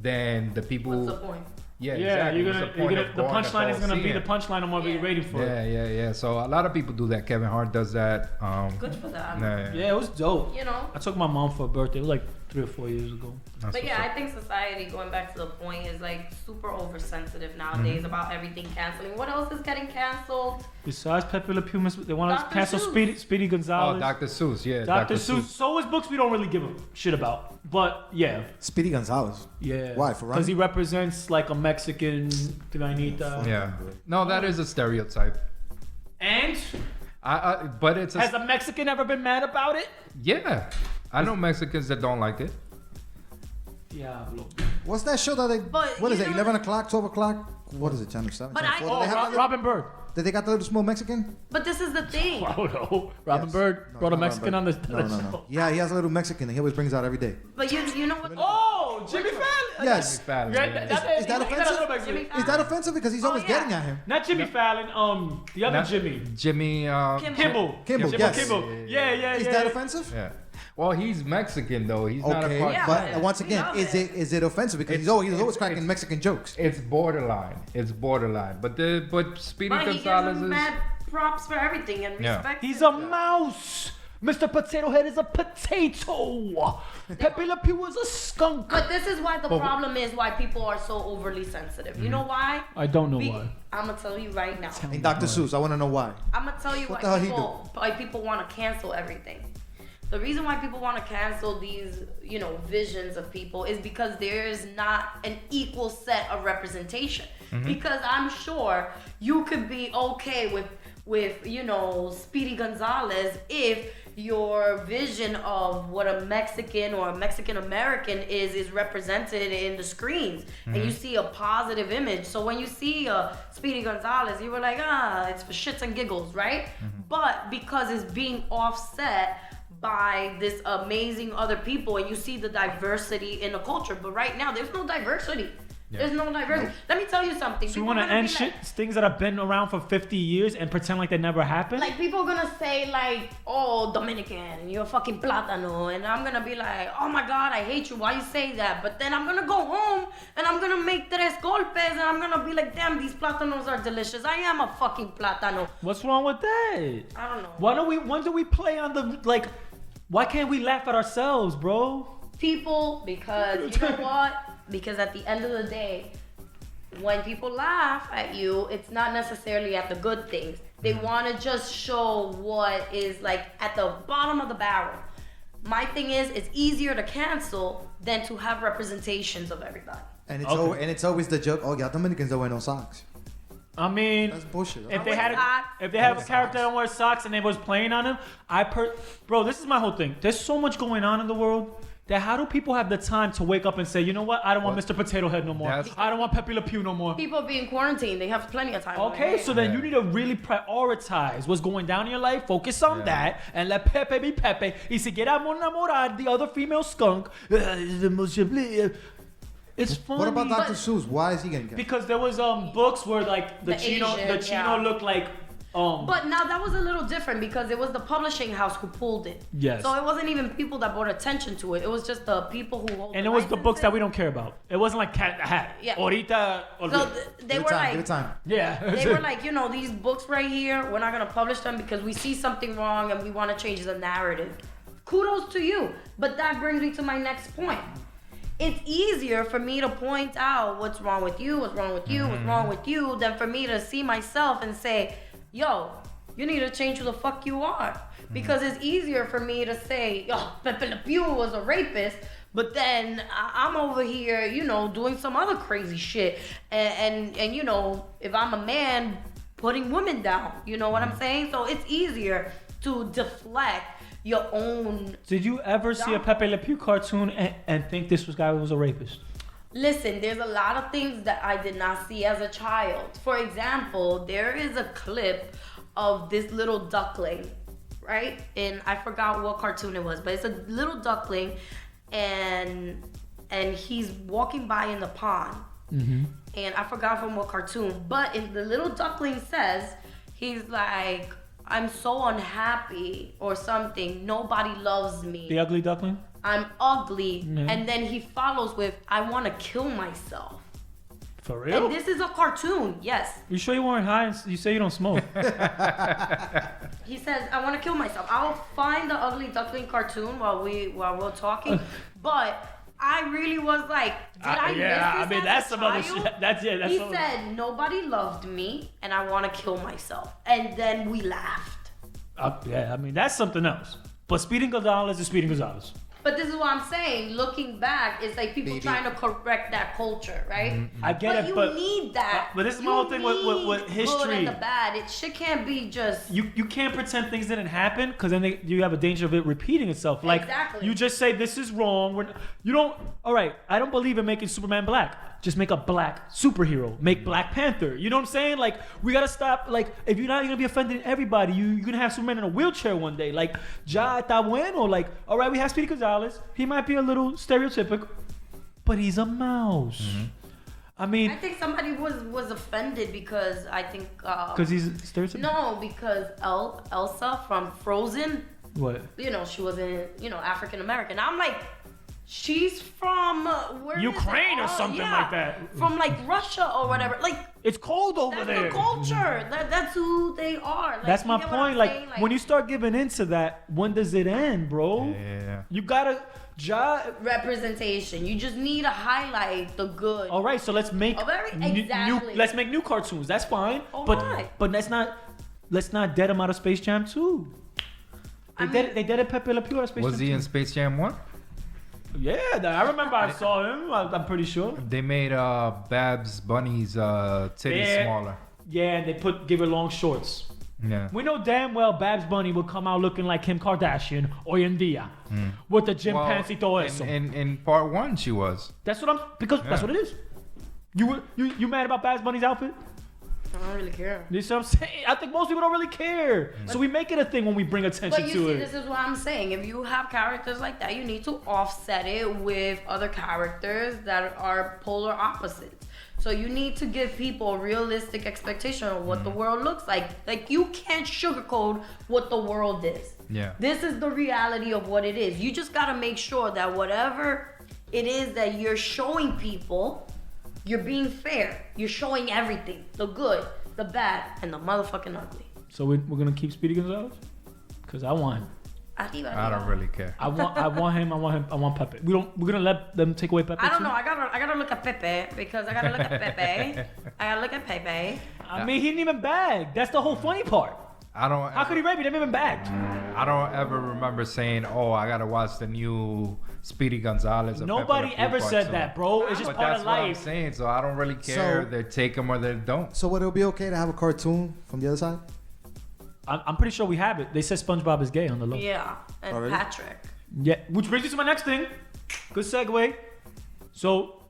then the people. What's the point? Yeah, exactly. The punchline is gonna be the punchline on what we're waiting for. Yeah. So a lot of people do that. Kevin Hart does that. Good for them. Yeah, it was dope. I took my mom for a birthday. It was like 3 or 4 years ago. But yeah, I think society, going back to the point, is like super oversensitive nowadays about everything canceling. What else is getting canceled? Besides Pepe Le Pew, they want to cancel Speedy Gonzalez. Oh, Dr. Seuss, yeah. Dr. Seuss. So his books we don't really give a shit about. But yeah. Speedy Gonzalez. Yeah. Why? For running? Because he represents like a Mexican Tiranita. Yeah. No, that is a stereotype. And? But it's Has a Mexican ever been mad about it? Yeah. I know Mexicans that don't like it. Diablo. What's that show that they... But what is you it, know 11 o'clock, 12 o'clock? What is it, Channel 7? But Channel 4? Did they have that Robin Bird. Did they got the little small Mexican? But this is the thing. I don't know. Robin Yes. Bird No, brought a not Mexican Robin on the Bird. No. show. Yeah, he has a little Mexican that he always brings out every day. But you know what? Oh, Jimmy Fallon. Yes. Fallon, Yeah, yeah. Is that offensive? Jimmy Is that offensive? Because he's always yeah. getting at him. Not Jimmy Fallon. The other Not- Jimmy. Jimmy. Kimball. Kimball, Jimmy yes. Kimball. Yeah. Is that offensive? Yeah. Well, he's Mexican though. He's not a Okay, part. Yeah. but once We again, love is it offensive? Because he's always cracking Mexican jokes. It's borderline. It's borderline. But Speedy But he gives Gonzalez him is. mad props for everything and Yeah. respect. He's a mouse. Mr. Potato Head is a potato. Pepe Le Pew is a skunk. But this is why the problem is why people are so overly sensitive. You know why? I don't know why. I'm gonna tell you right now. And Dr. Seuss, I want to know why. I'm gonna tell you What the hell he why people want to cancel everything. The reason why people want to cancel these, visions of people is because there is not an equal set of representation. Because I'm sure you could be okay with Speedy Gonzalez if your vision of what a Mexican or a Mexican American is represented in the screens, and you see a positive image. So when you see Speedy Gonzalez, you were like, it's for shits and giggles, right? But because it's being offset by this amazing other people, and you see the diversity in the culture. But right now, there's no diversity. Yeah. There's no diversity. Let me tell you something. So you want to end things that have been around for 50 years and pretend like they never happened? Like, people are gonna say, like, oh, Dominican, you're a fucking plátano. And I'm gonna be like, oh my God, I hate you. Why you say that? But then I'm gonna go home and I'm gonna make tres golpes and I'm gonna be like, damn, these plátanos are delicious. I am a fucking plátano. What's wrong with that? I don't know. When do we play on the, like, why can't we laugh at ourselves, bro? People, because you know what? Because at the end of the day, when people laugh at you, it's not necessarily at the good things. They want to just show what is like at the bottom of the barrel. My thing is, it's easier to cancel than to have representations of everybody. And it's always the joke. Oh, yeah, Dominicans don't wear no socks. I mean, That's bullshit. if they had a character that don't wear socks and they was playing on him, bro, this is my whole thing. There's so much going on in the world. That how do people have the time to wake up and say, you know what? I don't want Mr. Potato Head no more. I don't want Pepe Le Pew no more. People being quarantined, they have plenty of time. Okay, so then you need to really prioritize what's going down in your life. Focus on that and let Pepe be Pepe. Y si quiere enamorar the other female skunk, it's funny. What about Dr. Seuss? Why is he getting canceled? Because there was books where like the Chino looked like. But now that was a little different because it was the publishing house who pulled it. Yes. So it wasn't even people that brought attention to it. It was just the people who hold. And it was the books that we don't care about. It wasn't like Cat in the Hat. Yeah. Ahorita. So they were like. Give it time. Yeah. They were like, these books right here, we're not gonna publish them because we see something wrong and we want to change the narrative. Kudos to you. But that brings me to my next point. It's easier for me to point out what's wrong with you, what's wrong with you, what's wrong with you, than for me to see myself and say, yo, you need to change who the fuck you are. Because it's easier for me to say, yo, Pepe Le Pew was a rapist, but then I'm over here, doing some other crazy shit. And if I'm a man, putting women down. You know what I'm saying? So it's easier to deflect your own. Did you ever see a Pepe Le Pew cartoon and think this guy was a rapist? Listen, there's a lot of things that I did not see as a child. For example, there is a clip of this little duckling, right? And I forgot what cartoon it was, but it's a little duckling, and he's walking by in the pond. And I forgot from what cartoon, but in the little duckling says, he's like, I'm so unhappy or something. Nobody loves me. The ugly duckling? I'm ugly. Yeah. And then he follows with, I want to kill myself. For real? And this is a cartoon. Yes. You sure you weren't high? You say you don't smoke. He says, I want to kill myself. I'll find the Ugly Duckling cartoon while we're talking. But I really was like, did I miss this I mean, that's some other shit. That's He said, nobody loved me and I want to kill myself. And then we laughed. Yeah, I mean, that's something else. But Speedy Gonzalez is Speedy Gonzalez. But this is what I'm saying. Looking back, it's like people trying to correct that culture, right? I get but it, you need that. But this is my whole thing with history. Good and the bad. Shit can't be just. You can't pretend things didn't happen because then you have a danger of it repeating itself. Like exactly. You just say this is wrong. You don't. All right, I don't believe in making Superman black. Just make a black superhero. Make Black Panther. You know what I'm saying? Like we gotta stop. Like if you're not gonna be offending everybody, you're gonna have Superman in a wheelchair one day. Like ya está bueno. Like all right, we have Speedy Gonzalez. He might be a little stereotypical, but he's a mouse. I mean, I think somebody was offended because I think because he's stereotypical. No, because Elsa from Frozen. What? You know, she wasn't African American. I'm like, she's from where Ukraine or something like that. From like Russia or whatever. Like it's cold over that's there. The culture. That's who they are. Like, that's my point. Like when you start giving into that, when does it end, bro? Yeah. You gotta representation. You just need to highlight the good. All right, so let's make let's make new cartoons. That's fine. But let's not dead him out of Space Jam 2. They dead Pepe Le Pew out of Space Jam 2. Was he in Space Jam 1? Yeah, I remember I saw him. I'm pretty sure. They made Babs Bunny's titties smaller. Yeah, and they give her long shorts. Yeah. We know damn well Babs Bunny will come out looking like Kim Kardashian hoy en día with the gym pants y todo eso. In part 1 she was. That's what that's what it is. You mad about Babs Bunny's outfit? I don't really care. You see what I'm saying? I think most people don't really care. So we make it a thing when we bring attention to it. But you see, this is what I'm saying. If you have characters like that, you need to offset it with other characters that are polar opposites. So you need to give people a realistic expectation of what the world looks like. Like you can't sugarcoat what the world is. Yeah. This is the reality of what it is. You just gotta make sure that whatever it is that you're showing people, you're being fair. You're showing everything. The good, the bad, and the motherfucking ugly. So we're gonna keep Speedy Gonzalez? Cause I want him. I don't really care. I want him. I want Pepe. We're gonna let them take away Pepe. I don't know. I gotta look at Pepe because I gotta look at Pepe. I gotta look at Pepe. I mean, he didn't even bag. That's the whole funny part. How could he rape? He didn't even bagged. I don't ever remember saying, "Oh, I gotta watch the new Speedy Gonzalez." Nobody ever said that, bro. It's just part of life. That's what I'm saying. So I don't really care. They take him or they don't. So would it be okay to have a cartoon from the other side? I'm pretty sure we have it. They said SpongeBob is gay on the low. Yeah, and really? Patrick. Yeah, which brings us to my next thing. Good segue. So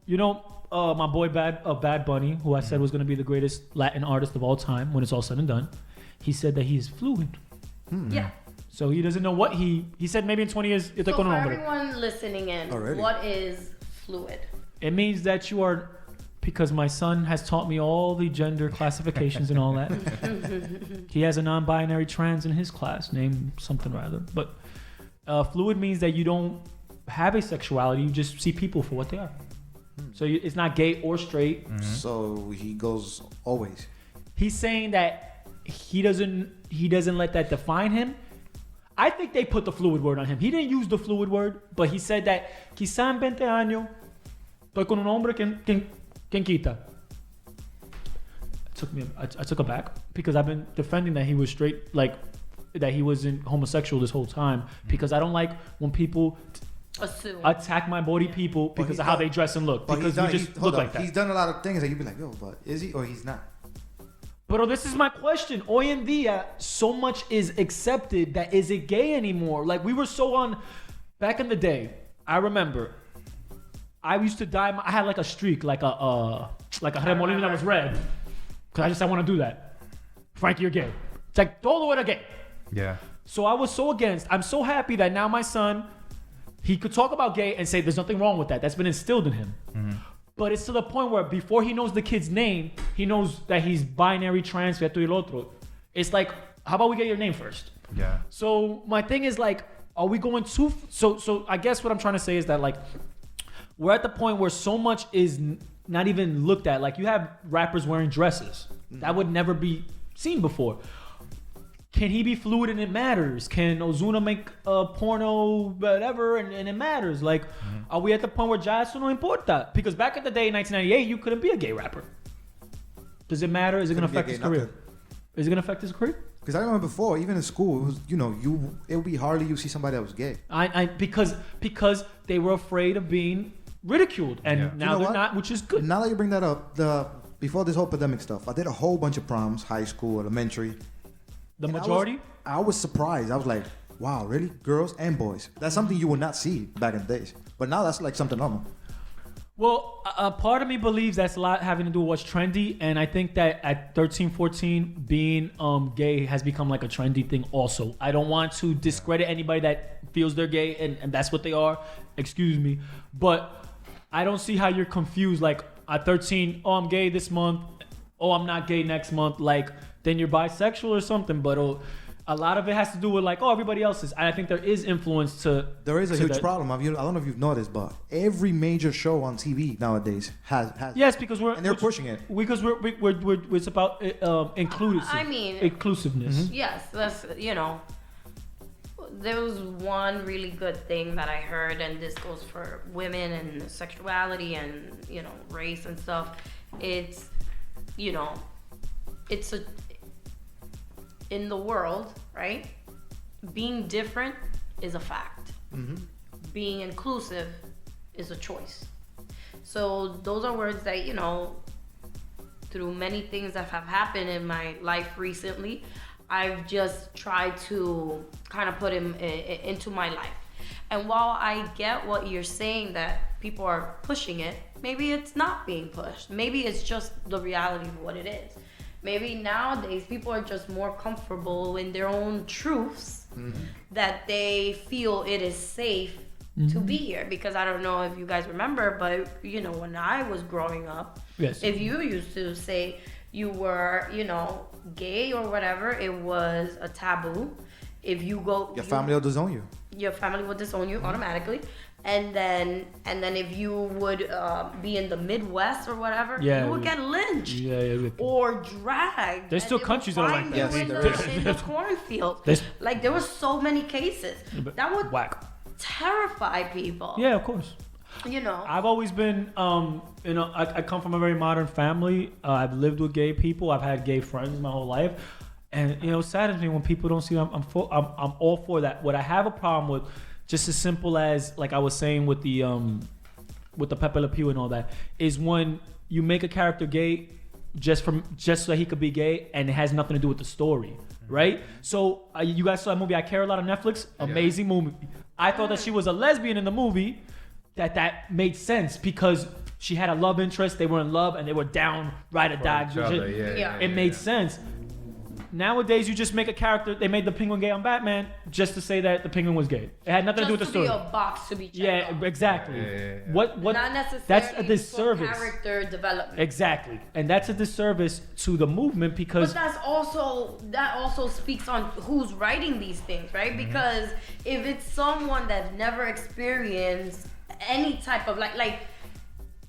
my boy Bad Bunny, who I said was gonna be the greatest Latin artist of all time when it's all said and done. He said that he's fluid. Yeah. So he doesn't know what he said. Maybe in 20 years, so for everyone listening in, what is fluid? It means that you are, because my son has taught me all the gender classifications and all that. He has a non-binary trans in his class, named something rather. But fluid means that you don't have a sexuality. You just see people for what they are. So it's not gay or straight. Mm-hmm. So he goes always. He's saying that he doesn't let that define him. I think they put the fluid word on him. He didn't use the fluid word, but he said that quizá en 20 años estoy con un hombre quien quita. I took aback because I've been defending that he was straight, like that he wasn't homosexual this whole time, because I don't like when people attack my body people because of how they dress and look, because we just look like that. He's done a lot of things that you'd be like, yo, but is he or he's not? But this is my question. Hoy en día, so much is accepted that is it gay anymore? Like we were so on back in the day. I remember I used to dye. I had like a streak, like a remolino that was red, because I want to do that. Frankie, you're gay. It's like todo era gay. Yeah. So I was so against. I'm so happy that now my son, he could talk about gay and say there's nothing wrong with that. That's been instilled in him. Mm-hmm. But it's to the point where before he knows the kid's name, he knows that he's binary, trans, esto y lo otro. It's like, how about we get your name first? Yeah. So my thing is like, are we going so I guess what I'm trying to say is that like, we're at the point where so much is not even looked at. Like you have rappers wearing dresses. That would never be seen before. Can he be fluid and it matters? Can Ozuna make a porno, whatever, and it matters? Like, are we at the point where ya eso no importa? Because back in the day, in 1998, you couldn't be a gay rapper. Does it matter? Is it going to affect his career? Is it going to affect his career? Because I remember before, even in school, it was, it would be hardly you see somebody that was gay. Because they were afraid of being ridiculed, and now they're not, which is good. Now that you bring that up, before this whole pandemic stuff, I did a whole bunch of proms, high school, elementary. The majority? I was surprised. I was like, wow, really? Girls and boys. That's something you would not see back in the days. But now that's like something normal. Well, a part of me believes that's a lot having to do with what's trendy. And I think that at 13, 14, being gay has become like a trendy thing also. I don't want to discredit anybody that feels they're gay and that's what they are. Excuse me. But I don't see how you're confused. Like at 13, oh, I'm gay this month. Oh, I'm not gay next month. Like, then you're bisexual or something. But a lot of it has to do with like, oh, everybody else is. And I think there is influence to. There is a huge problem. I don't know if you've noticed, but every major show on TV nowadays has. Yes, because they're pushing it. Because it's about inclusiveness. I mean, inclusiveness. Mm-hmm. Yes, that's There was one really good thing that I heard, and this goes for women and sexuality and race and stuff. It's in the world, right? Being different is a fact. Mm-hmm. Being inclusive is a choice. So those are words that, through many things that have happened in my life recently, I've just tried to kind of put him into my life. And while I get what you're saying that people are pushing it, maybe it's not being pushed. Maybe it's just the reality of what it is. Maybe nowadays people are just more comfortable in their own truths that they feel it is safe to be here. Because I don't know if you guys remember, but when I was growing up, if you used to say you were, gay or whatever, it was a taboo. If you go, your family will disown you. Your family will disown you automatically. And then if you would be in the Midwest or whatever, you would get lynched or dragged. There's still countries that are like that. In the cornfield. Like there were so many cases that would terrify people. Yeah, of course. I've always been, I come from a very modern family. I've lived with gay people. I've had gay friends my whole life, and it saddens me when people don't see. I'm all for that. What I have a problem with. Just as simple as, like I was saying with the Pepe Le Pew and all that, is when you make a character gay just so he could be gay and it has nothing to do with the story, right? So you guys saw that movie I Care a Lot on Netflix? Amazing movie. I thought that she was a lesbian in the movie, that made sense because she had a love interest, they were in love, and they were down, ride or die. It made sense. Nowadays, you just make a character. They made the Penguin gay on Batman just to say that the Penguin was gay. It had nothing to do with the story. Just to be a box to be checked off. Exactly. What? Not necessarily. That's a disservice. For character development. Exactly, and that's a disservice to the movement because. But that also speaks on who's writing these things, right? Mm-hmm. Because if it's someone that's never experienced any type of like.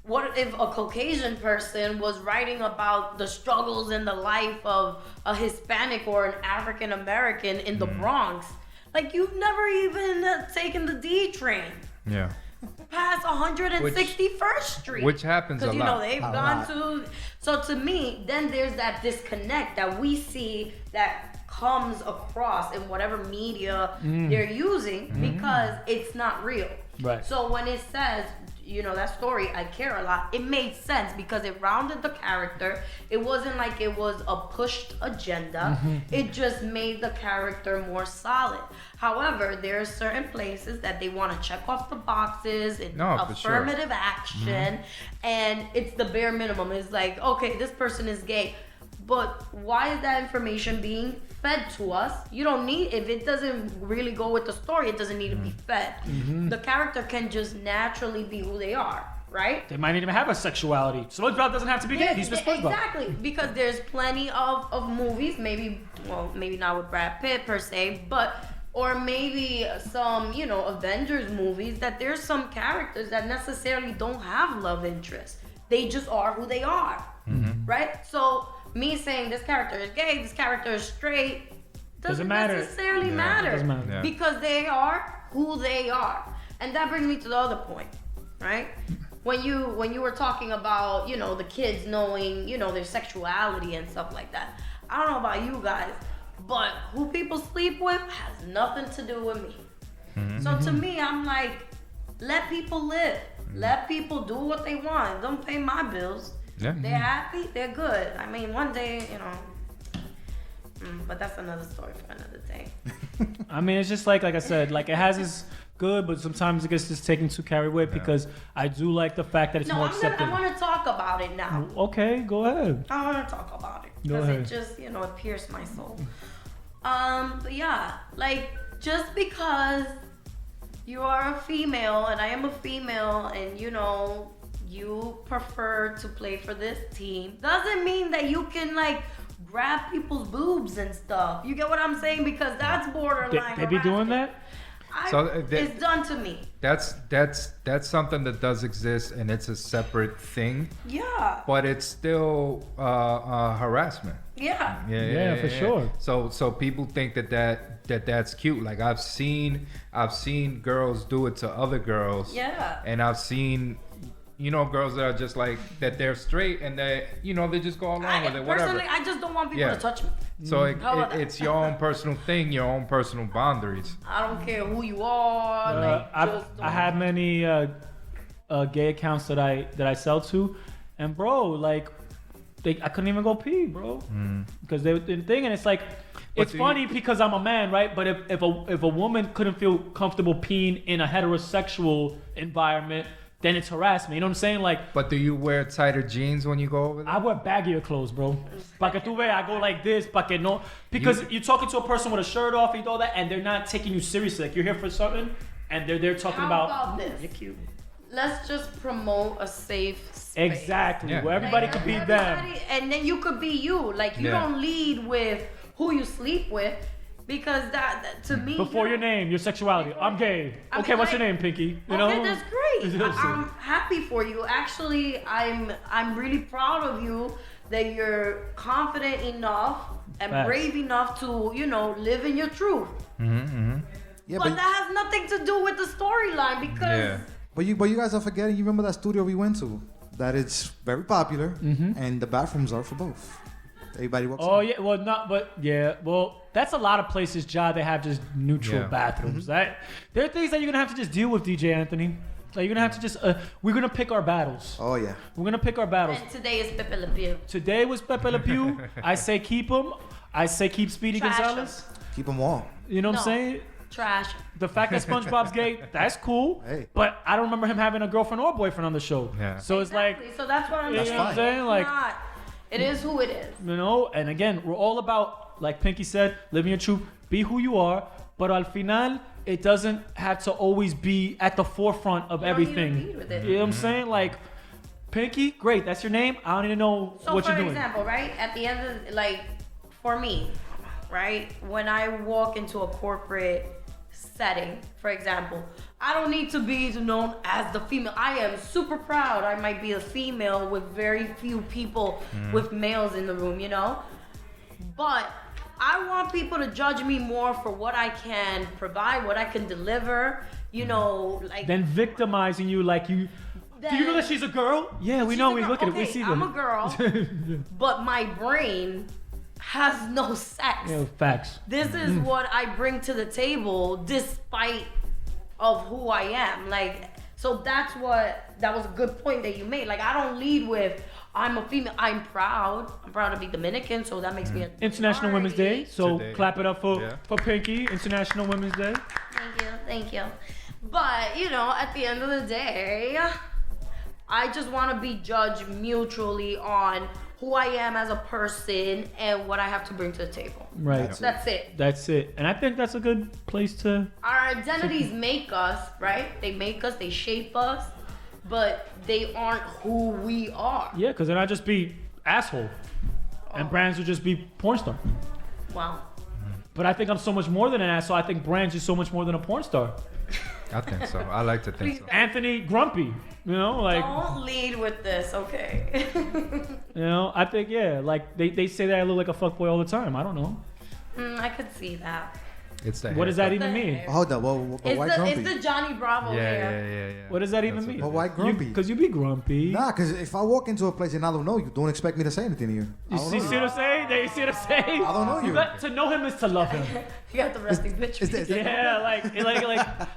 What if a Caucasian person was writing about the struggles in the life of a Hispanic or an African American in the Bronx? Like, you've never even taken the D train. Yeah. Past 161st Street. Which happens a lot. Because, they've gone to... So, to me, then there's that disconnect that we see that comes across in whatever media they're using because it's not real. Right. So, when it says... that story, I Care a Lot, it made sense because it rounded the character. It wasn't like it was a pushed agenda. It just made the character more solid. However, there are certain places that they want to check off the boxes in affirmative action, and it's the bare minimum. It's like, okay, this person is gay, but why is that information being fed to us? You don't need, if it doesn't really go with the story, it doesn't need to be fed. The character can just naturally be who they are, right? They might not even have a sexuality. SpongeBob doesn't have to be gay. He's just SpongeBob. Exactly, because there's plenty of movies, maybe not with Brad Pitt per se, or maybe some, Avengers movies that there's some characters that necessarily don't have love interest. They just are who they are, right? So me saying this character is gay, this character is straight, doesn't necessarily matter. Doesn't matter. Yeah. Because they are who they are. And that brings me to the other point, right? When you were talking about, you know, the kids knowing, you know, their sexuality and stuff like that. I don't know about you guys, but who people sleep with has nothing to do with me. So to me, I'm like, let people live. Let people do what they want. Don't pay my bills. Yeah. They're happy, they're good. I mean, one day, you know, but that's another story for another day. I mean, it's just like I said, like it has its good, but sometimes it gets just taken too carried away because I do like the fact that it's more accepted. I want to talk about it now. Okay, go ahead. I want to talk about it because it just, you know, it pierced my soul. But yeah, like just because you are a female and I am a female and, you know, you prefer to play for this team doesn't mean that you can like grab people's boobs and stuff. You get what I'm saying? Because that's borderline. They be doing that? It's done to me. That's something that does exist, and it's a separate thing. Yeah. But it's still harassment. Yeah. For sure. So people think that's cute. Like I've seen girls do it to other girls. Yeah. And I've seen, you know, girls that are just like that. They're straight and they, you know, they just go along with it. Whatever. Personally, I just don't want people to touch me. So it's your own personal thing, your own personal boundaries. I don't care who you are. I have many gay accounts that I sell to, and bro, like I couldn't even go pee, bro, because they were the thing, and it's like it's funny because I'm a man, right? But if a woman couldn't feel comfortable peeing in a heterosexual environment, then it's harassment. You know what I'm saying? Like, but do you wear tighter jeans when you go over there? I wear baggier clothes, bro. Pa que tú veas, I go like this, pa que no. Because you're talking to a person with a shirt off and all that, and they're not taking you seriously. Like, you're here for something, and they're talking about this? You're cute. Let's just promote a safe space. Exactly. Yeah. Where everybody could be them. And then you could be you. Like, you don't lead with who you sleep with. Because that to me, before your name, your sexuality. I'm gay. Okay, what's your name, Pinky? You know? Okay, that's great. I'm happy for you. Actually, I'm really proud of you that you're confident enough and brave enough to, you know, live in your truth. Yeah, but that has nothing to do with the storyline because. Yeah. But you guys are forgetting. You remember that studio we went to? That it's very popular, and the bathrooms are for both. Everybody walks. Oh yeah, well not, but yeah, well that's a lot of places, Ja. They have just neutral bathrooms. That there are things that you're gonna have to just deal with, DJ Anthony. Like you're gonna have to just we're gonna pick our battles. Oh yeah, we're gonna pick our battles. And today is Pepe Le Pew. Today was Pepe Le Pew. I say keep him. I say keep Speedy Gonzalez. Keep them all. You know what I'm saying? Trash. The fact that SpongeBob's gay, that's cool. Hey. But I don't remember him having a girlfriend or boyfriend on the show. Yeah. So it's like, so that's what I'm you know what I'm saying? Like, it is who it is. You know, and again, we're all about, like Pinky said, living your truth, be who you are, but al final, it doesn't have to always be at the forefront of everything. You know what I'm saying? Like, Pinky, great, that's your name. I don't even know what you're doing. So, for example, right, at the end of, like, for me, right, when I walk into a corporate setting, for example, I don't need to be known as the female. I am super proud. I might be a female with very few people with males in the room, you know? But I want people to judge me more for what I can provide, what I can deliver, you know, like... Then victimizing you like you... Do you know that she's a girl? Yeah, we know. We look at it. We see them. I'm a girl, but my brain has no sex. Yeah, facts. This is what I bring to the table despite of who I am. Like, so that was a good point that you made. Like, I don't lead with, I'm a female. I'm proud to be Dominican, so that makes me a International Women's Day. So Today. clap it up for Pinky, International Women's Day. Thank you. But, you know, at the end of the day, I just want to be judged mutually on who I am as a person and what I have to bring to the table. Right. That's it. That's it. And I think that's a good place to... Our identities make us, right? They make us, they shape us, but they aren't who we are. Yeah, because then I'd just be asshole. And brands would just be porn star. Wow. But I think I'm so much more than an asshole. I think brands is so much more than a porn star. I think so. I like to think so. Anthony grumpy. You know, like don't lead with this, okay? You know, I think like they say that I look like a fuckboy all the time. I don't know. I could see that. It's the What does that even mean? Hold on, why grumpy? It's the Johnny Bravo hair. Yeah. What does that even mean? But why grumpy? Because you be grumpy. Nah, because if I walk into a place and I don't know you, don't expect me to say anything to you. You see what I'm saying? You see what I'm saying? I don't know you. To know him is to love him. You got the resting bitch. Yeah,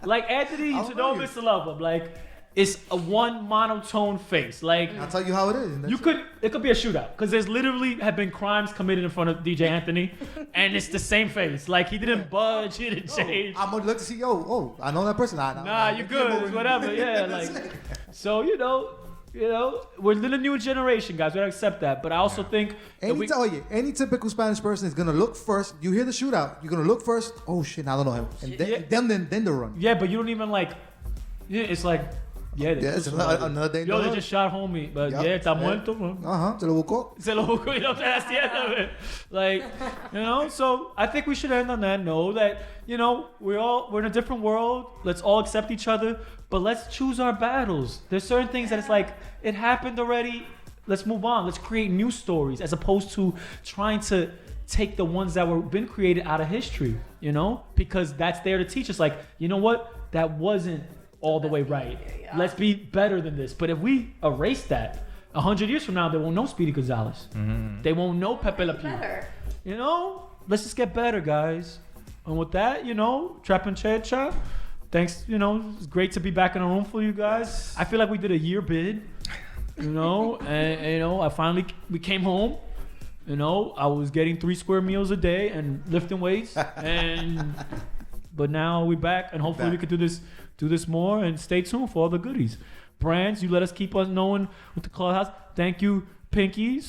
like Anthony, to know him is to love him. Like, it's a one monotone face. Like, I'll tell you how it is. It could be a shootout because there's literally have been crimes committed in front of DJ Anthony, and it's the same face. Like, he didn't budge, he didn't change. I'm gonna look to see, I know that person. Nah, you good, it's whatever. Yeah, like, so you know, we're in a new generation, guys. We gotta accept that. But I also think any typical Spanish person is gonna look first. You hear the shootout, you're gonna look first. Oh shit, I don't know him, and then they run. Yeah, but you don't even like. Yeah, it's like. Yeah, it's another day. Yo, they just shot homie, but está muerto. Se lo buscó. Se lo buscó y no te haciendo. Like, so I think we should end on that note that, we're in a different world. Let's all accept each other, but let's choose our battles. There's certain things that it's like, it happened already. Let's move on. Let's create new stories as opposed to trying to take the ones that were been created out of history, because that's there to teach us. Like, you know what? That wasn't all the way right. Let's be better than this. But if we erase that, 100 years from now, they won't know Speedy Gonzalez. Mm-hmm. They won't know Pepe Le Pew. Let's just get better, guys. And with that, Trap and Chercha, thanks. It's great to be back in a room for you guys. I feel like we did a year bid, and we came home. I was getting 3 square meals a day and lifting weights, but now we're back, and hopefully we could do this more, and stay tuned for all the goodies. Brands, you let us keep us knowing with the clubhouse. Thank you, Pinky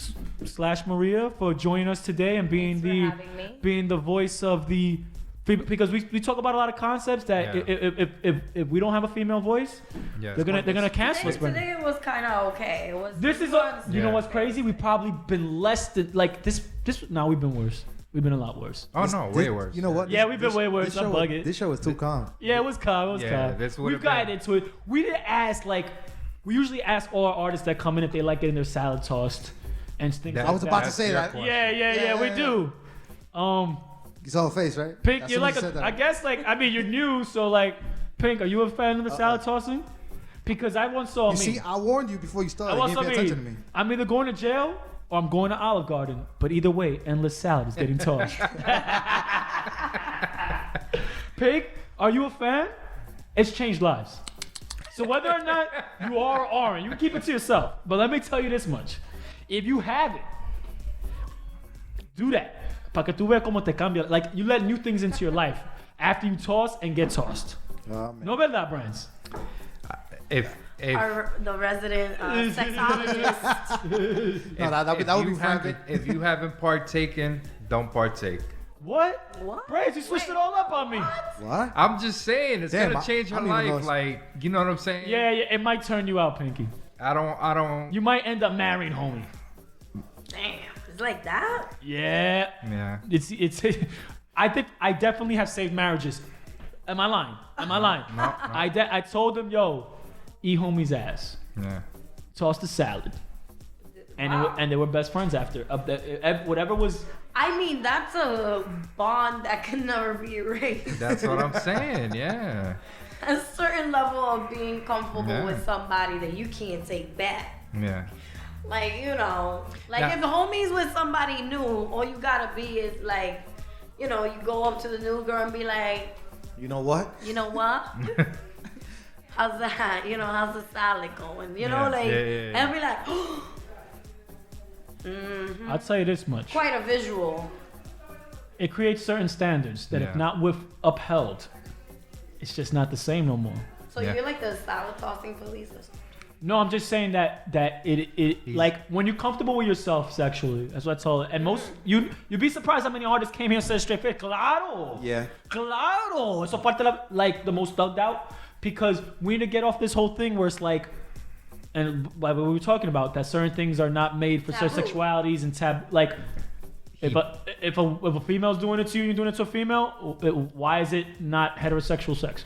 / Maria, for joining us today and being the voice of the, because we talk about a lot of concepts that if we don't have a female voice, they're gonna cancel us. Today it was kind of okay. You know what's crazy? We've probably been less than like this. Now we've been worse. We've been a lot worse. Way worse. You know what? Yeah, we've been way worse. I'm bugging. This show was too calm. Yeah, it was calm. We've gotten into it. We didn't ask, we usually ask all our artists that come in if they like getting their salad tossed and things like that. I was about to say that. Yeah, we do. You saw her face, right? Pink, you're like, I guess, you're new, so Pink, are you a fan of the salad tossing? Because I once saw see, I warned you before you started. You didn't pay attention to me. I'm either going to jail or I'm going to Olive Garden. But either way, endless salad is getting tossed. Pig, are you a fan? It's changed lives. So whether or not you are or aren't, you can keep it to yourself. But let me tell you this much. If you have it, do that. Para que tú veas cómo te cambia. Like, you let new things into your life after you toss and get tossed. No verdad, Brands? If the resident sexologist. that would be frantic. If you haven't partaken, don't partake. What? Brains, you switched it all up on me. What? I'm just saying, it's gonna change your life. Like, you know what I'm saying? Yeah, it might turn you out, Pinky. I don't. You might end up marrying homie. Damn, it's like that? Yeah. It's. I think I definitely have saved marriages. Am I lying? No. I told them, yo, eat homie's ass. Yeah. Toss the salad. And they were best friends after. Whatever was. I mean, that's a bond that can never be erased. That's what I'm saying, yeah. A certain level of being comfortable with somebody that you can't take back. Yeah. Like, if the homie's with somebody new, all you gotta be is you go up to the new girl and be like, you know what? How's that? How's the salad going? And be like, I'll tell you this much. Quite a visual. It creates certain standards that if not upheld, it's just not the same no more. So you're like the salad tossing police or something? No, I'm just saying that it like when you're comfortable with yourself sexually, that's what I told her. And most you'd be surprised how many artists came here and said straight face, claro. Yeah. Claro. Eso parte the most thugged out, because we need to get off this whole thing where it's like, and what we were talking about, that certain things are not made for certain sexualities and if a female's doing it to you, you're doing it to a female, why is it not heterosexual sex?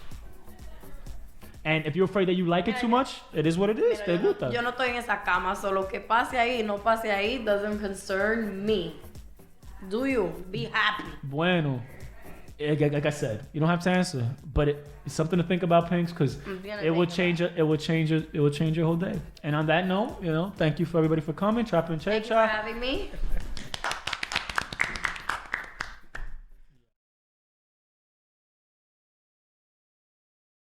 And if you're afraid that you like it too much, it is what it is. Te gusta. Yo no estoy en esa cama, so lo que pase ahí, no pase ahí doesn't concern me. Do you? Be happy. Bueno. Like I said, you don't have to answer, but it's something to think about, Pinks, because it will change your whole day. And on that note, thank you for everybody for coming. Chercha. Thank you for having me.